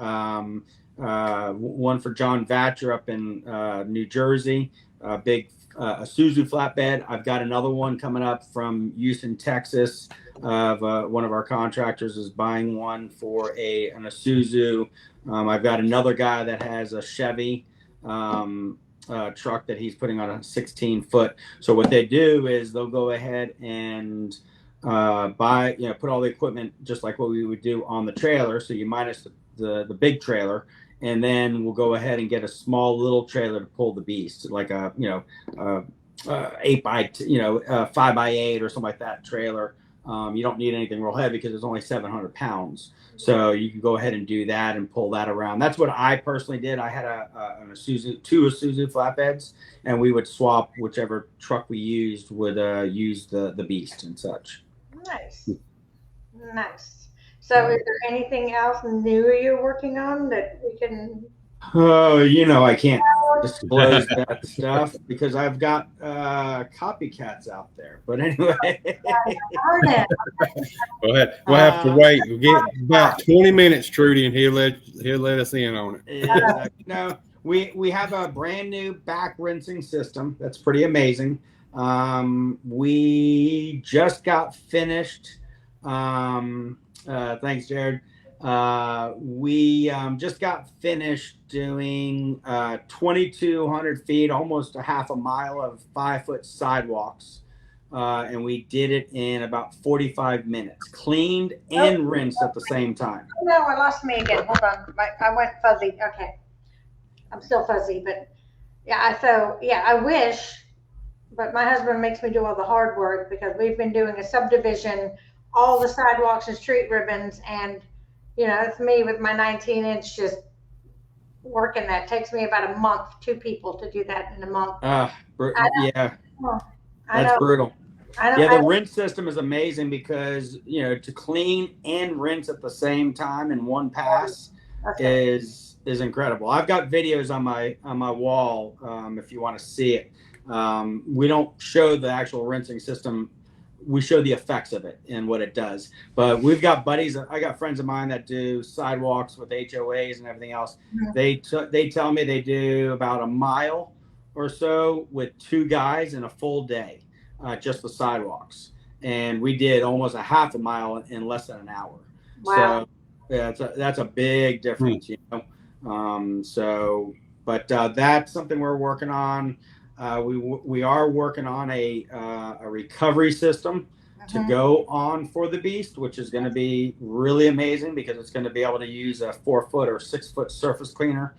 one for John Vatcher up in New Jersey, a big Isuzu flatbed. I've got another one coming up from Houston, Texas. One of our contractors is buying one for an Isuzu. I've got another guy that has a Chevy truck that he's putting on a 16-foot. So what they do is they'll go ahead and put all the equipment just like what we would do on the trailer. So you minus the big trailer, and then we'll go ahead and get a small little trailer to pull the beast, like a 5x8 or something like that trailer. You don't need anything real heavy because it's only 700 pounds. So you can go ahead and do that and pull that around. That's what I personally did. I had two Isuzu flatbeds, and we would swap whichever truck we used would use the beast and such. Nice. So is there anything else new you're working on that we can? Oh, I can't disclose that stuff because I've got copycats out there. But anyway. Go ahead. We'll have to wait. We'll get about 20 minutes, Trudy, and he'll let us in on it. No, we have a brand new back rinsing system. That's pretty amazing. We just got finished. Thanks, Jared. We just got finished doing 2,200 feet, almost a half a mile of 5-foot sidewalks. And we did it in about 45 minutes, cleaned and rinsed at the same time. No, I lost me again. Hold on. I went fuzzy. Okay. I'm still fuzzy, but I wish, but my husband makes me do all the hard work because we've been doing a subdivision, all the sidewalks and street ribbons, and it's me with my 19-inch just working that. It takes me about a month, 2 people to do that in a month. Yeah, that's brutal. The rinse system is amazing because, to clean and rinse at the same time in one pass is incredible. I've got videos on my wall if you want to see it. We don't show the actual rinsing system. We show the effects of it and what it does. But we've got buddies. I got friends of mine that do sidewalks with HOAs and everything else. Mm-hmm. They tell me they do about a mile or so with 2 guys in a full day, just the sidewalks. And we did almost a half a mile in less than an hour. Wow. So that's a big difference, But that's something we're working on. We are working on a recovery system to go on for the beast, which is going to be really amazing because it's going to be able to use a 4-foot or 6-foot surface cleaner.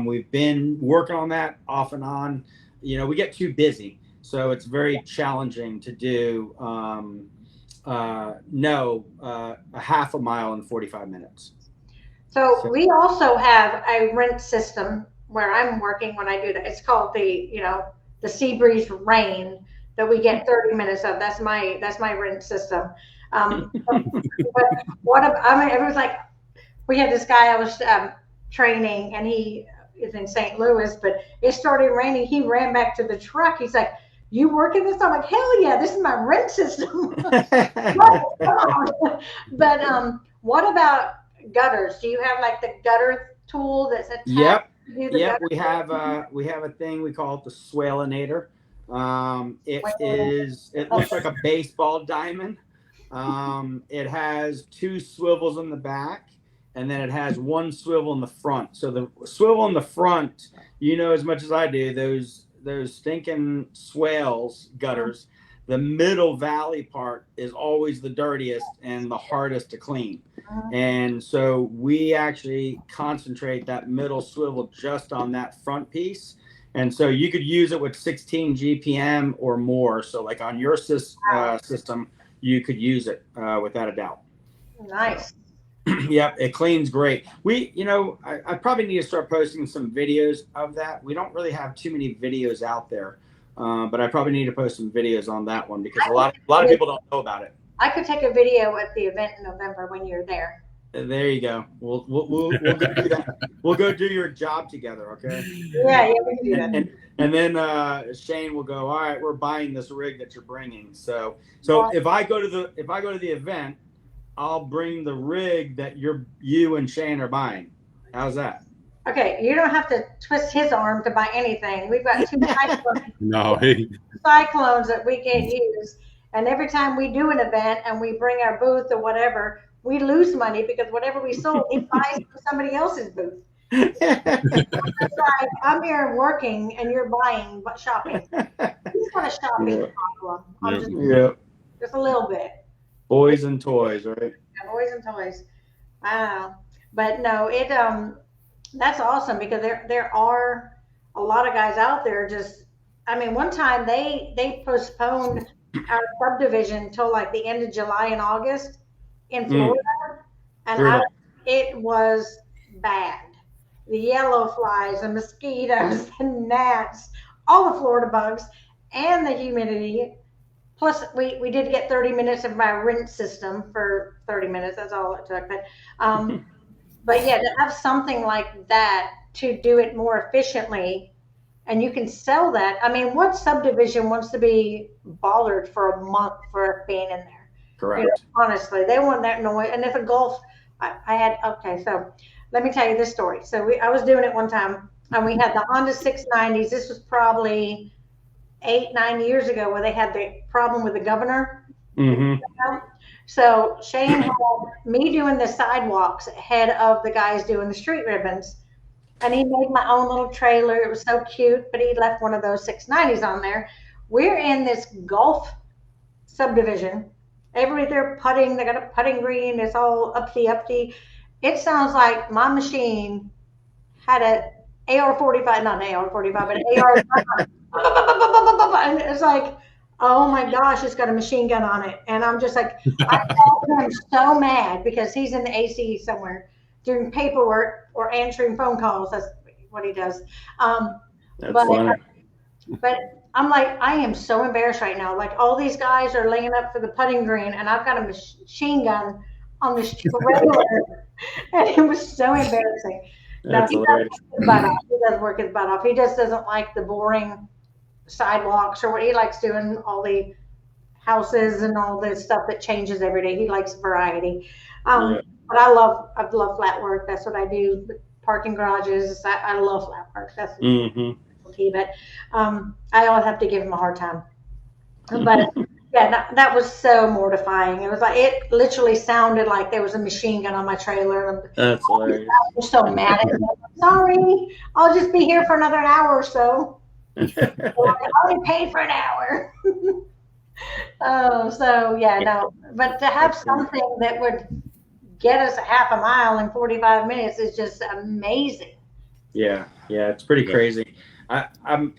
We've been working on that off and on. We get too busy, so it's very challenging to do a half a mile in 45 minutes. So we also have a rinse system where I'm working when I do that. It's called the Sea Breeze Rain that we get 30 minutes of. That's my rinse system. But it was like, we had this guy I was training, and he is in St. Louis, but it started raining. He ran back to the truck. He's like, "You working this?" I'm like, "Hell yeah, this is my rinse system." Come on. But what about gutters? Do you have like the gutter tool that's attached? Yep. We have a thing we call it the swalinator. It looks like a baseball diamond. It has 2 swivels in the back, and then it has 1 swivel in the front. So the swivel in the front, as much as I do, those stinking swales, gutters, the middle valley part is always the dirtiest and the hardest to clean. And so we actually concentrate that middle swivel just on that front piece. And so you could use it with 16 GPM or more. So like on your system, you could use it without a doubt. Nice. Yep, it cleans great. I probably need to start posting some videos of that. We don't really have too many videos out there. But I probably need to post some videos on that one because a lot of people don't know about it. I could take a video at the event in November when you're there. There you go. We'll go do that. We'll go do your job together, okay? Yeah, we can do that. And then Shane will go, "All right, we're buying this rig that you're bringing." So if I go to the event, I'll bring the rig that you and Shane are buying. How's that? Okay, you don't have to twist his arm to buy anything. We've got 2 cyclones that we can use, and every time we do an event and we bring our booth or whatever, we lose money because whatever we sold, he buys from somebody else's booth. Like, I'm here working and you're buying but shopping. He's got a shopping problem. Just a little bit. Boys and toys, right? Yeah, boys and toys. Wow. But no, that's awesome because there are a lot of guys out there just I mean, one time they postponed our subdivision till like the end of July and August in Florida, and Really? it was bad. The yellow flies, the mosquitoes, the gnats, all the Florida bugs, and the humidity. Plus, we did get 30 minutes of my rinse system for 30 minutes. That's all it took. But yeah, to have something like that to do it more efficiently, and you can sell that. I mean, what subdivision wants to be bothered for a month for being in there? Correct. You know, honestly, they want that noise. And if a golf, I had okay. So let me tell you this story. So I was doing it one time, and we had the Honda 690s. This was probably 8-9 years ago, where they had the problem with the governor. Mm-hmm. So Shane had me doing the sidewalks ahead of the guys doing the street ribbons. And he made my own little trailer. It was so cute, but he left one of those 690s on there. We're in this golf subdivision. Everybody there putting. They got a putting green. It's all uppity. It sounds like my machine had a AR-45, not an AR-45, but an AR. And it's like, oh my gosh, it's got a machine gun on it. And I'm just like, I'm so mad because he's in the AC somewhere doing paperwork or answering phone calls. That's what he does. That's funny. But I'm like, I am so embarrassed right now. Like all these guys are laying up for the putting green, and I've got a machine gun on this trailer, and it was so embarrassing. Now, he does work his butt off. He just doesn't like the boring sidewalks or what he likes doing all the houses and all the stuff that changes every day. He likes variety. But I love flat work. That's what I do. Parking garages. I love flat work. That's but I always have to give him a hard time. But yeah, that was so mortifying. It was like it literally sounded like there was a machine gun on my trailer. That's hilarious. I was so mad at him. Sorry, I'll just be here for another hour or so. I only paid for an hour. Oh, so yeah, no. But to have something that would get us a half a mile in 45 minutes is just amazing. Yeah, it's pretty crazy. I'm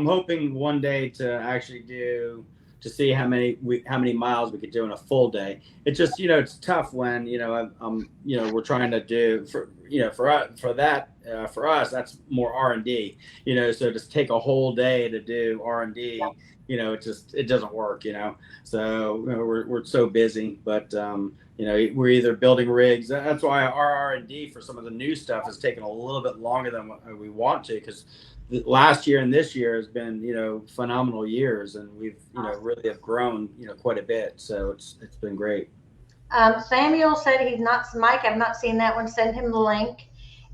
hoping one day to actually to see how many miles we could do in a full day. It's just it's tough when we're trying to do for us that's more R&D. So just take a whole day to do R&D. It doesn't work. So we're so busy, but we're either building rigs. That's why our R&D for some of the new stuff has taken a little bit longer than what we want to, because last year and this year has been phenomenal years, and we've really have grown quite a bit. So it's been great. Samuel said he's not Mike. I've not seen that one. Send him the link.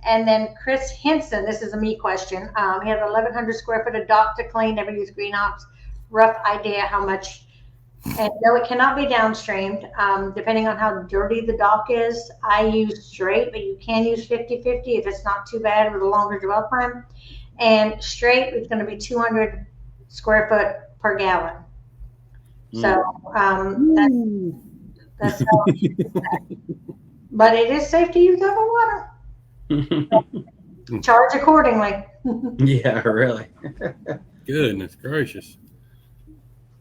And then Chris Henson, this is a me question. He has 1,100 square foot of dock to clean. Never use green ops. Rough idea how much. And no, it cannot be downstreamed. Depending on how dirty the dock is, I use straight, but you can use 50-50 if it's not too bad with a longer dwell time. And straight is going to be 200 square foot per gallon. So that's how but it is safe to use over water. Charge accordingly. Yeah, really. Goodness gracious.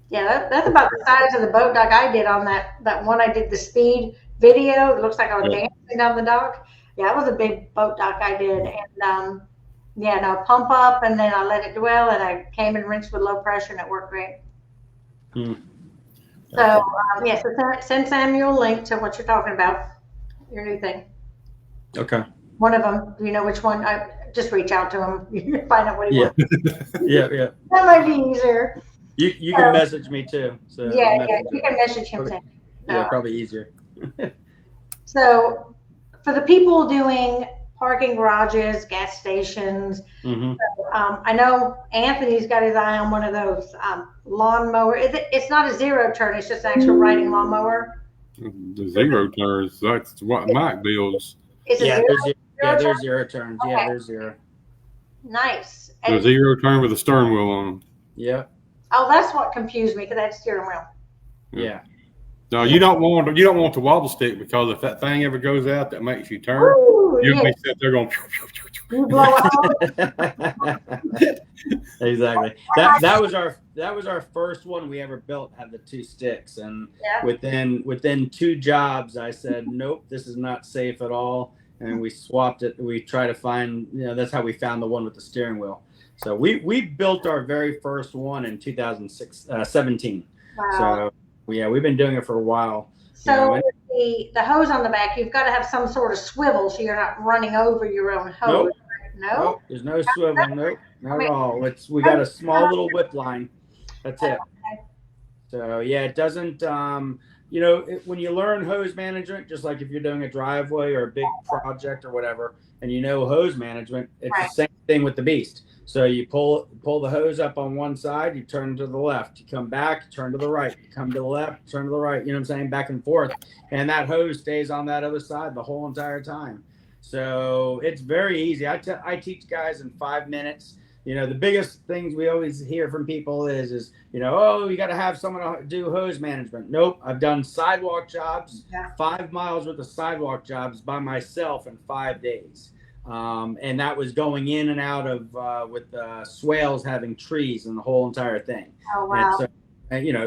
Yeah, that's about the size of the boat dock I did on that one I did the speed video. It looks like I was dancing down the dock. Yeah, it was a big boat dock I did. And pump up, and then I let it dwell, and I came and rinsed with low pressure, and it worked great. So, so send Samuel a link to what you're talking about, your new thing. Okay. One of them, do you know which one? Just reach out to him. You can find out what he wants. Yeah. That might be easier. You can message me too. So you can message him too. Yeah, probably easier. So, for the people doing parking garages, gas stations, I know Anthony's got his eye on one of those lawnmower. It's not a zero turn; it's just an actual riding lawnmower. The zero turns. That's what Mike builds. There's zero turns. Okay. Yeah, there's zero. Nice. The zero turn with a steering wheel on them. Yeah. Oh, that's what confused me because I had steering wheel. Yeah. No, you don't want the wobble stick, because if that thing ever goes out that makes you turn, Ooh, you'll yeah. be sitting there going. You blow out. Exactly. That was our first one we ever built, had the 2 sticks, and Yeah. within 2 jobs I said, nope, this is not safe at all, and we swapped it. We try to find, that's how we found the one with the steering wheel. So we built our very first one in 2017. Wow. So yeah, we've been doing it for a while. So the hose on the back, you've got to have some sort of swivel so you're not running over your own hose. Nope. No? Nope, there's no swivel. Nope, not at all. We got a small little whip line. That's it. So yeah, it doesn't. When you learn hose management, just like if you're doing a driveway or a big project or whatever, and hose management, it's the same thing with the beast. So you pull the hose up on one side, you turn to the left, you come back, turn to the right, you come to the left, turn to the right. You know what I'm saying? Back and forth, and that hose stays on that other side the whole entire time. So it's very easy. I teach guys in 5 minutes. The biggest things we always hear from people is oh, you got to have someone to do hose management. Nope. I've done sidewalk jobs, 5 miles worth of sidewalk jobs by myself in 5 days. And that was going in and out of with swales having trees and the whole entire thing. Oh, wow.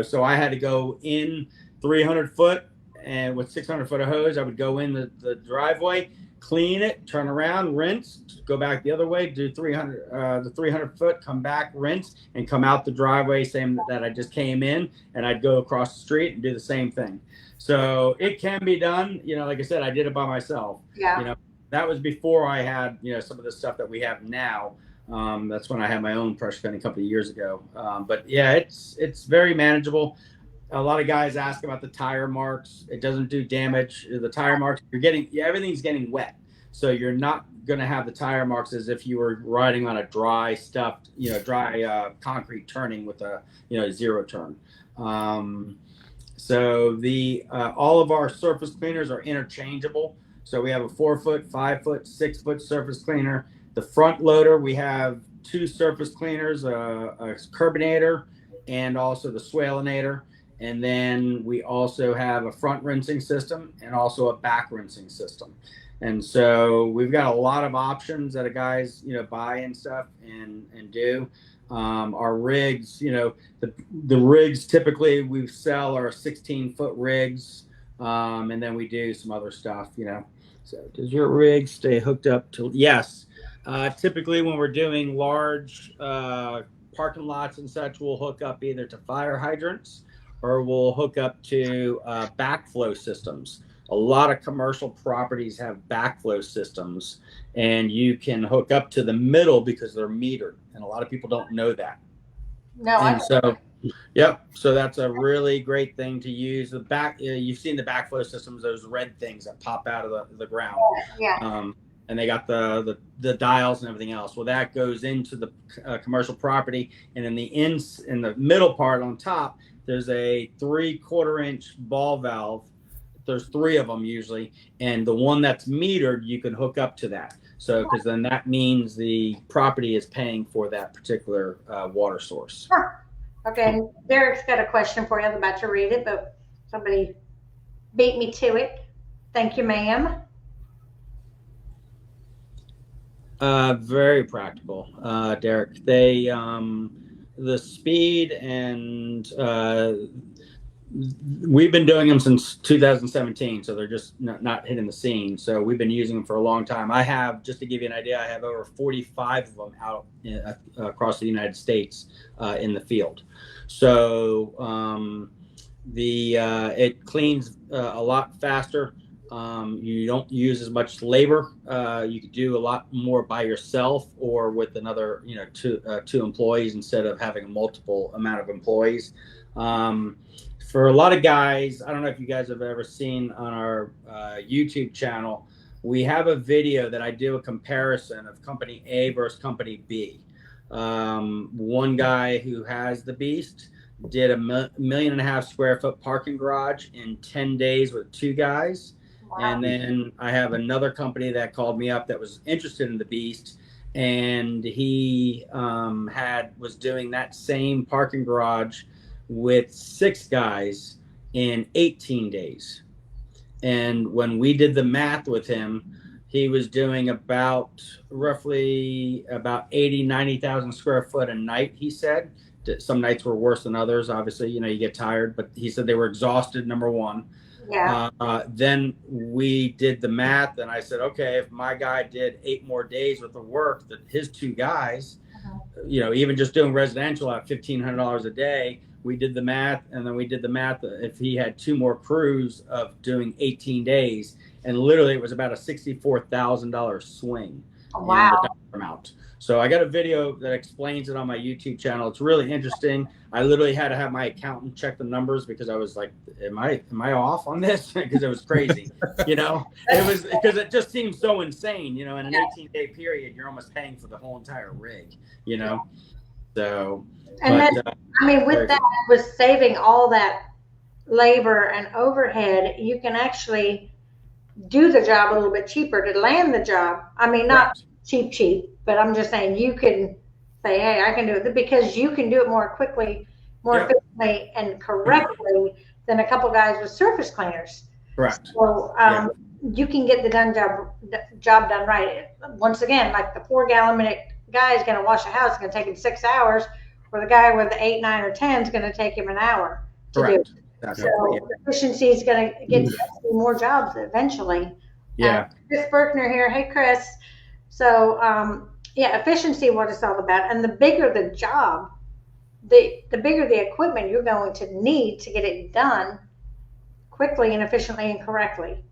So I had to go in 300 foot, and with 600 foot of hose, I would go in the driveway, clean it, turn around, rinse, go back the other way, do 300 foot, come back, rinse, and come out the driveway, same that I just came in, and I'd go across the street and do the same thing. So it can be done. Like I said, I did it by myself. Yeah. That was before I had, some of the stuff that we have now. That's when I had my own pressure cutting a couple of years ago. But yeah, it's very manageable. A lot of guys ask about the tire marks. It doesn't do damage. The tire marks, everything's getting wet. So you're not going to have the tire marks as if you were riding on a dry concrete turning with a, 0 turn. So all of our surface cleaners are interchangeable. So we have a 4 foot, 5 foot, 6 foot surface cleaner. The front loader, we have 2 surface cleaners, a curbinator, and also the swalinator. And then we also have a front rinsing system and also a back rinsing system. And so we've got a lot of options that guys, buy and stuff and do. Our rigs, the rigs typically we sell are 16-foot rigs. And then we do some other stuff, So does your rig stay hooked up to? Yes. Typically when we're doing large parking lots and such, we'll hook up either to fire hydrants or we'll hook up to backflow systems. A lot of commercial properties have backflow systems, and you can hook up to the middle because they're metered, and a lot of people don't know that. No, So that's a really great thing to use. You've seen the backflow systems, those red things that pop out of the ground. Yeah. And they got the dials and everything else. Well, that goes into the commercial property, and in the middle part on top, there's a 3/4 inch ball valve. There's 3 of them usually, and the one that's metered, you can hook up to that. So, because then that means the property is paying for that particular water source. Huh. Okay, Derek's got a question for you. I'm about to read it, but somebody beat me to it. Thank you, ma'am. Very practical, Derek. They the speed and we've been doing them since 2017, so they're just not hitting the scene. So we've been using them for a long time. I have, just to give you an idea, I have over 45 of them out across the United States in the field. So it cleans a lot faster. You don't use as much labor. You could do a lot more by yourself or with another, 2 employees instead of having a multiple amount of employees. For a lot of guys, I don't know if you guys have ever seen on our YouTube channel, we have a video that I do a comparison of company A versus company B. One guy who has the Beast did a 1.5 million square foot parking garage in 10 days with 2 guys. Wow. And then I have another company that called me up that was interested in the Beast, and he was doing that same parking garage with 6 guys in 18 days. And when we did the math with him, he was doing roughly about 90,000 square foot a night, he said. Some nights were worse than others. Obviously, you get tired, but he said they were exhausted, number one. Yeah. Then we did the math, and I said, okay, if my guy did 8 more days worth of work, that his 2 guys, even just doing residential at $1,500 a day, we did the math, and then we did the math if he had 2 more crews of doing 18 days, and literally it was about a $64,000 swing in the dollar amount. So I got a video that explains it on my YouTube channel. It's really interesting. I literally had to have my accountant check the numbers because I was like, am I off on this? Because it was crazy. It was because it just seems so insane. In an 18-day period, you're almost paying for the whole entire rig. So. And with that, with saving all that labor and overhead, you can actually do the job a little bit cheaper to land the job. Not cheap, but I'm just saying you can say, hey, I can do it because you can do it more quickly, more efficiently, and correctly than a couple guys with surface cleaners. Correct. So you can get the job done right. Once again, like the 4-gallon-minute guy is going to wash a house, it's going to take him 6 hours, or the guy with the 8, 9, or 10 is going to take him an hour to do it. So efficiency is going to get more jobs eventually. Yeah. Chris Berkner here. Hey, Chris. So, efficiency, what it's all about. And the bigger the job, the bigger the equipment you're going to need to get it done quickly and efficiently and correctly.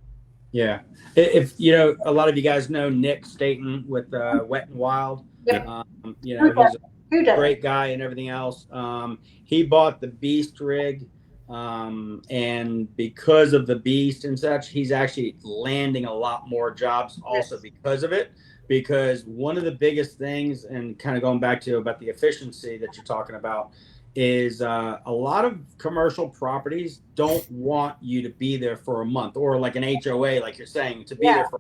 Yeah. If, a lot of you guys know Nick Staten with Wet and Wild. Yep. He's a great guy and everything else. He bought the Beast rig. And because of the Beast and such, he's actually landing a lot more jobs also because of it. Because one of the biggest things, and kind of going back to about the efficiency that you're talking about, is a lot of commercial properties don't want you to be there for a month, or like an HOA, like you're saying, to be there for.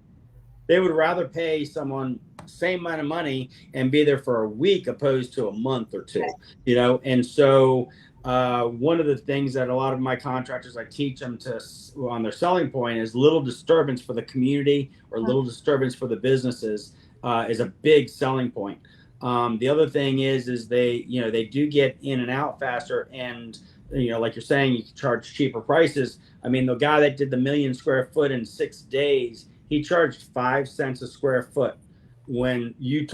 They would rather pay someone same amount of money and be there for a week opposed to a month or 2. And so one of the things that a lot of my contractors, I teach them on their selling point is little disturbance for the community or little disturbance for the businesses is a big selling point. The other thing is they do get in and out faster, and like you're saying, you can charge cheaper prices. The guy that did the 1 million square foot in 6 days, he charged 5 cents a square foot. When you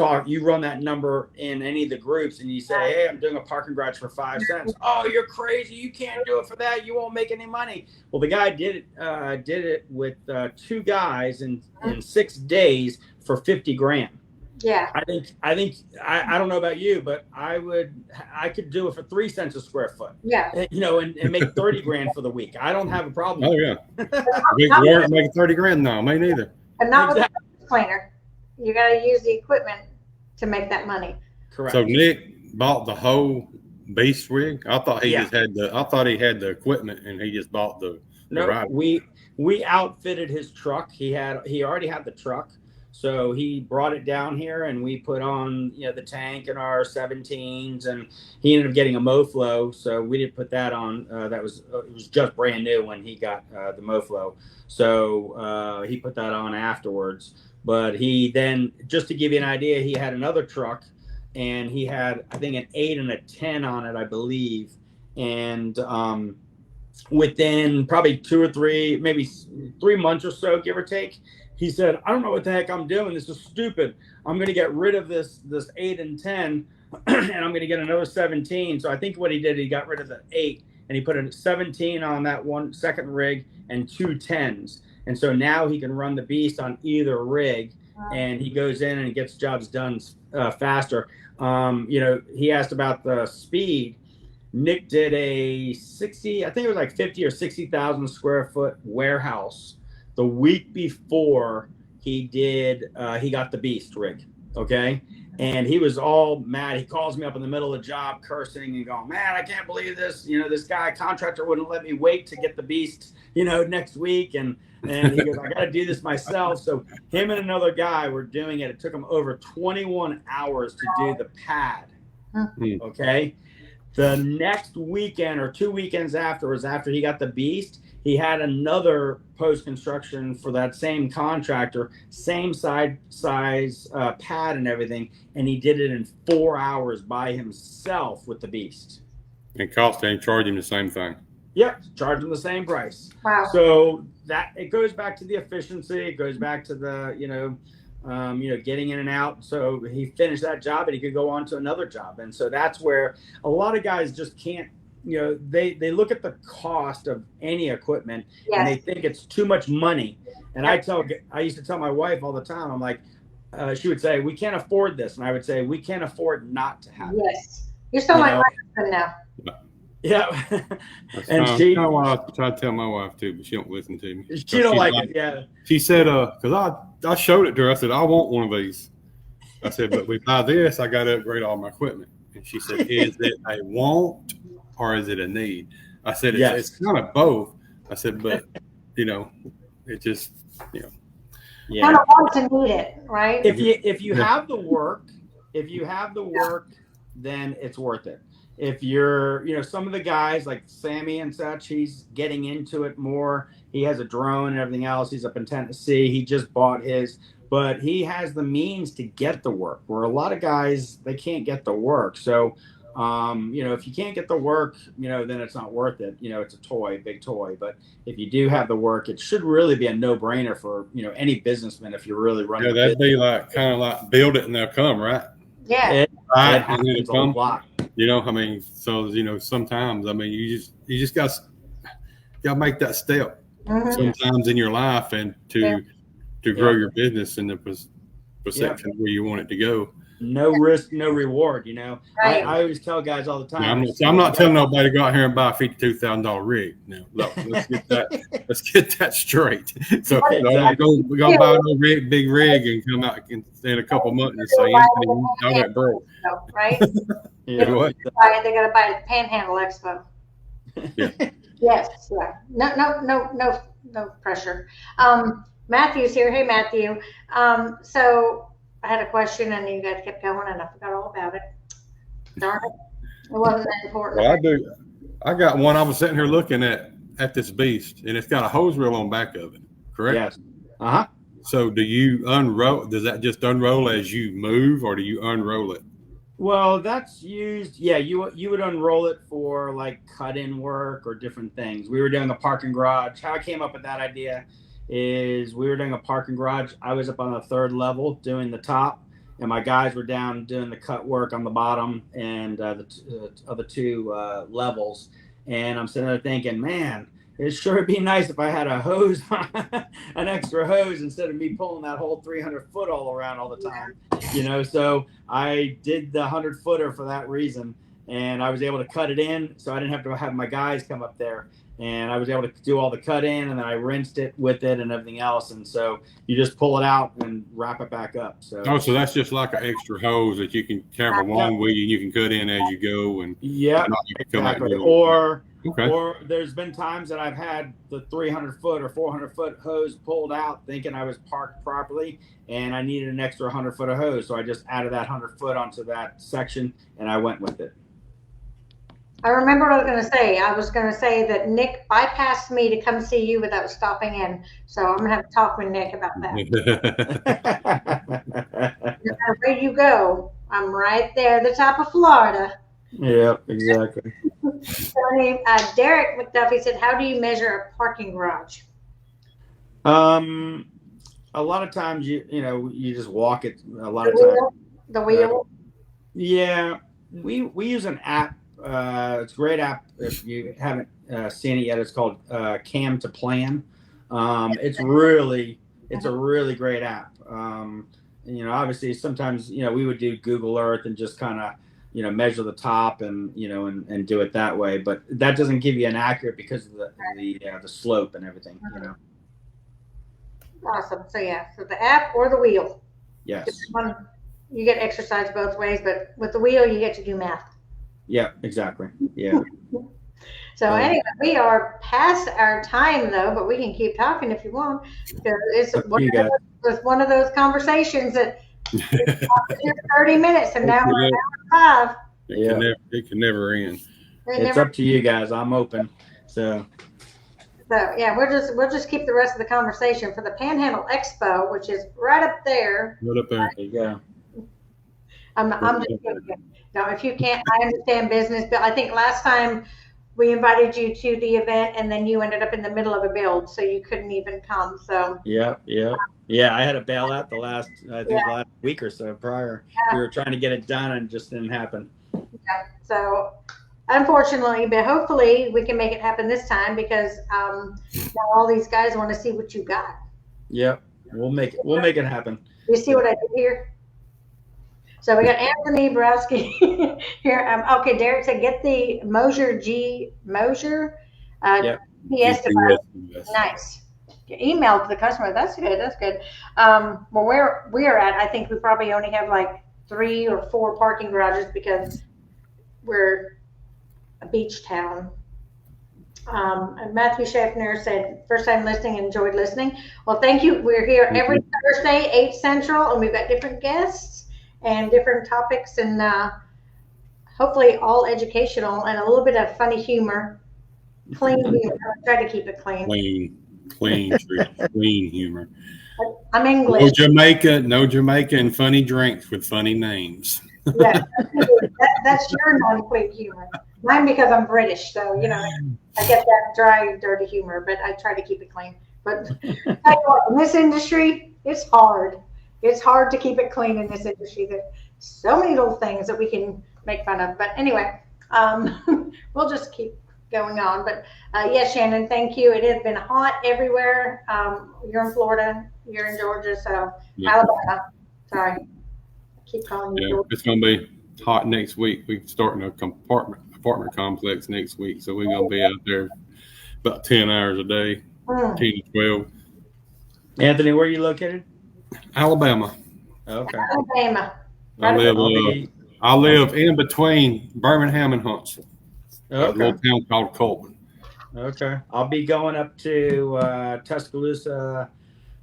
run that number in any of the groups and you say, hey, I'm doing a parking garage for 5 cents. Oh, you're crazy. You can't do it for that. You won't make any money. Well, the guy did it with 2 guys in 6 days for 50 grand. Yeah. I think I don't know about you, but I could do it for 3 cents a square foot. Yeah. And make 30 grand for the week. I don't have a problem. Oh yeah. Big warrant making 30 grand now. Me neither. But not with a cleaner. You got to use the equipment to make that money. Correct. So Nick bought the whole Beast rig. I thought he just had I thought he had the equipment and he just bought the No, we outfitted his truck. He already had the truck. So he brought it down here and we put on, the tank and our 17s, and he ended up getting a MoFlow. So we didn't put that on. It was just brand new when he got the MoFlow. So he put that on afterwards. But he then, just to give you an idea, he had another truck and he had, I think, an 8 and a 10 on it, I believe. And within probably 2 or 3, maybe 3 months or so, give or take, he said, I don't know what the heck I'm doing. This is stupid. I'm going to get rid of this 8 and 10 and I'm going to get another 17. So I think what he did, he got rid of the 8 and he put a 17 on that one second rig and 2 10s. And so now he can run the Beast on either rig, and he goes in and gets jobs done faster. He asked about the speed. Nick did a 60, I think it was like 50 or 60,000 square foot warehouse the week before he got the Beast rig. Okay. And he was all mad. He calls me up in the middle of the job cursing and going, man, I can't believe this. This contractor wouldn't let me wait to get the Beast, next week. And he goes, I got to do this myself. So him and another guy were doing it. It took him over 21 hours to do the pad. Okay. The next weekend or 2 weekends afterwards, after he got the Beast, he had another post construction for that same contractor, same size pad and everything, and he did it in 4 hours by himself with the Beast. And cost and charge him the same thing. Yep, charge him the same price. Wow. So that it goes back to the efficiency. It goes back to the getting in and out. So he finished that job and he could go on to another job. And so that's where a lot of guys just can't. They look at the cost of any equipment and they think it's too much money. And I used to tell my wife all the time. I'm like, she would say, "We can't afford this," and I would say, "We can't afford not to have it." Yes, you're still my husband now. Yeah, and she. I try to tell my wife too, but she don't listen to me. She don't like it. Yeah. She said, because I showed it to her. I said, I want one of these. I said, but we buy this, I got to upgrade all my equipment. And she said, is it a want or is it a need? I said, it's kind of both. I said, but it just, Yeah. Kind of want to need it, right? If you have the work, then it's worth it. If you're, some of the guys like Sammy and such, he's getting into it more. He has a drone and everything else. He's up in Tennessee. He just bought his, but he has the means to get the work, where a lot of guys, they can't get the work. So, if you can't get the work, then it's not worth it. It's a toy, big toy. But if you do have the work, it should really be a no-brainer for, any businessman if you're really running. Yeah, that'd be kind of like build it and they'll come, right? Yeah. It happens a lot. Sometimes, you just got to make that step sometimes in your life and to grow your business in the perception where you want it to go. No risk, no reward. Right. I always tell guys all the time. I'm not telling nobody to go out here and buy a $52,000 rig. No, look, let's get that straight. So we go buy a big rig and come out in a couple months and say, I went broke. Right? Yeah. They got to buy the Panhandle Expo. Yeah. Yes. Yeah. No pressure. Matthew's here. Hey, Matthew. So I had a question and you guys kept going and I forgot all about it. Darn it. It wasn't that important. Well, I do. I got one. I was sitting here looking at this Beast and it's got a hose reel on the back of it. Correct? Yes. Uh-huh. So do you unroll? Does that just unroll as you move or do you unroll it? Well, that's used. Yeah, you would unroll it for like cut-in work or different things. We were doing a parking garage. How I came up with that idea is we were doing a parking garage. I was up on the 3rd level doing the top, and my guys were down doing the cut work on the bottom and the other 2 levels. And I'm sitting there thinking, man, it sure would be nice if I had a hose, an extra hose, instead of me pulling that whole 300-foot all around all the time. So I did the 100-footer for that reason, and I was able to cut it in, so I didn't have to have my guys come up there. And I was able to do all the cut in, and then I rinsed it with it and everything else. And so you just pull it out and wrap it back up. So that's just like an extra hose that you can carry along with you. You can cut in as you go, and exactly. Or there's been times that I've had the 300-foot or 400-foot hose pulled out, thinking I was parked properly, and I needed an extra 100-foot of hose, so I just added that 100-foot onto that section, and I went with it. I remember what I was going to say. I was going to say that Nick bypassed me to come see you without stopping in. So I'm going to have to talk with Nick about that. Where you go, I'm right there at the top of Florida. Yeah, exactly. So, Derek McDuffie said, how do you measure a parking garage? A lot of times, you just walk it. A lot of times. The wheel? Yeah. We use an app. It's a great app if you haven't seen it yet. It's called Cam to Plan. It's a really great app. Obviously sometimes we would do Google Earth and just kind of measure the top and and do it that way, but that doesn't give you an accurate because of the slope and everything. Awesome. So so the app or the wheel. Yes. You get exercise both ways, but with the wheel you get to do math. Yeah, exactly. Yeah. So anyway, we are past our time though, but we can keep talking if you want, because it's one of those conversations that 30 minutes and now we're at hour 5. It can never end. It's up to you guys. I'm open. So yeah, we'll just keep the rest of the conversation for the Panhandle Expo, which is right up there. Right up there. There you go. I'm just kidding. No, if you can't, I understand business, but I think last time we invited you to the event and then you ended up in the middle of a build, so you couldn't even come. So yeah, I had to bail out the last week or so prior. Yeah. We were trying to get it done and it just didn't happen. Yeah. So unfortunately, but hopefully we can make it happen this time because now all these guys want to see what you got. Yep, we'll make it happen. You see what I did here? So we got Anthony Borowski here. Okay, Derek said get the Mosier GPS device. Nice. Email to the customer. That's good. That's good. Well, where we are at, I think we probably only have like 3 or 4 parking garages because we're a beach town. And Matthew Schaffner said, first time listening, enjoyed listening. Well, thank you. We're here every Thursday, 8 Central, and we've got different guests and different topics and hopefully all educational and a little bit of funny humor. Clean humor. I try to keep it clean. Clean humor. I'm English. No Jamaica and funny drinks with funny names. Yeah, that's your non-clean humor. Mine because I'm British, so I get that dry, dirty humor, but I try to keep it clean. But in this industry, it's hard. It's hard to keep it clean in this industry. There's so many little things that we can make fun of. But anyway, we'll just keep going on. But yes, Shannon, thank you. It has been hot everywhere. You're in Florida. You're in Georgia. So Alabama. Sorry. I keep calling you Georgia. It's going to be hot next week. We're starting a apartment complex next week. So we're going to be out there about 10 hours a day, 10 to 12. Anthony, where are you located? Alabama. Okay. Alabama. I live in between Birmingham and Huntsville. Okay. A little town called Colton. Okay. I'll be going up to Tuscaloosa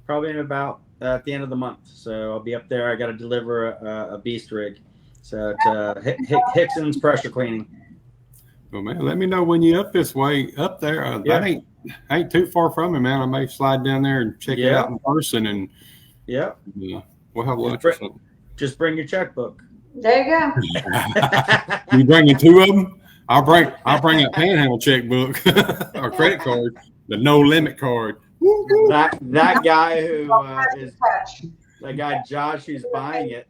probably in about at the end of the month. So I'll be up there. I got to deliver a beast rig. So to Hickson's pressure cleaning. Well, man, let me know when you're up this way up there. I ain't too far from it, man. I may slide down there and check it out in person and we'll have lunch or something. Just bring your checkbook. There you go. You bringing 2 of them? I'll bring a Panhandle checkbook or credit card, the no limit card. That guy who that guy Josh who's buying it.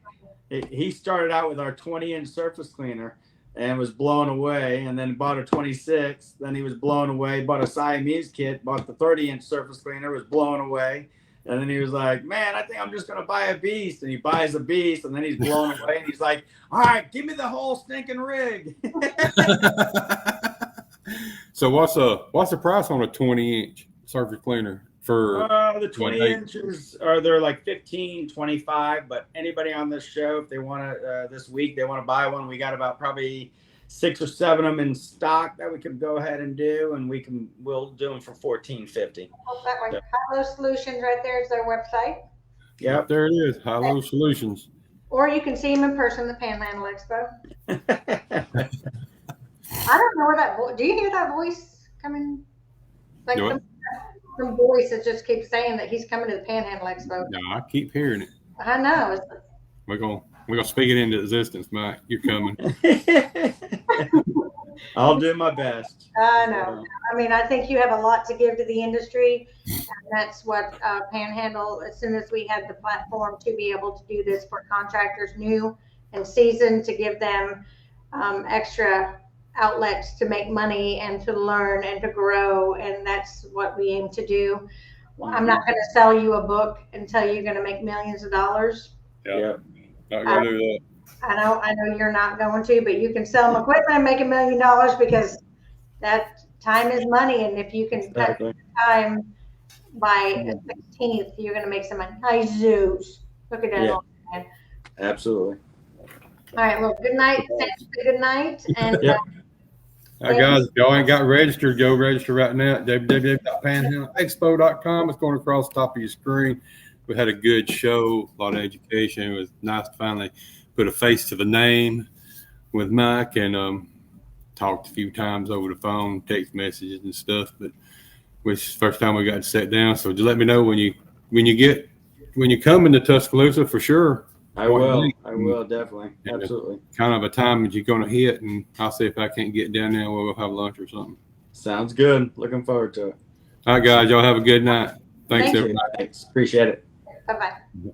He started out with our 20-inch surface cleaner and was blown away, and then bought a 26. Then he was blown away. Bought a Siamese kit. Bought the 30-inch surface cleaner. Was blown away. And then he was like, man, I think I'm just going to buy a beast. And he buys a beast, and then he's blown away. And he's like, all right, give me the whole stinking rig. So what's the price on a 20-inch surface cleaner? For the 20 inches they're like $15, $25. But anybody on this show, if they want to this week, they want to buy one, we got about probably 6 or 7 of them in stock that we can go ahead and do, and we'll do them for $14.50. Oh, that way. High-Low Solutions, right there is their website. Yep, there it is. High-Low Solutions. Or you can see them in person, the Panhandle Expo. I don't know where that voice. Do you hear that voice coming? Like some voice that just keeps saying that he's coming to the Panhandle Expo. No, I keep hearing it. I know. We're gonna speak it into existence, Mike. You're coming. I'll do my best. I know. I mean, I think you have a lot to give to the industry, and that's what Panhandle. As soon as we had the platform to be able to do this for contractors, new and seasoned, to give them extra outlets to make money and to learn and to grow, and that's what we aim to do. I'm not going to sell you a book and tell you you're going to make millions of dollars. Yeah. Not going to do that. I know you're not going to, but you can sell them equipment and make $1 million because that time is money, and if you can cut time by the 16th, you're going to make some money. Hi, Zeus. Look at that. Yeah. Old man. Absolutely. All right. Well, good night. Thanks. Good night. And guys, if y'all ain't got registered, go register right now at www.panhandleexpo.com. It's going across the top of your screen. We had a good show, a lot of education. It was nice to finally put a face to the name. with Mike and talked a few times over the phone, text messages and stuff. But which first time we got to sit down. So just let me know when you come into Tuscaloosa for sure. I will definitely, absolutely. Kind of a time that you're going to hit, and I'll see if I can't get down there. We'll go have lunch or something. Sounds good. Looking forward to it. All right, guys, y'all have a good night. Thanks, Thank you. everybody. Thanks. Appreciate it. Bye-bye.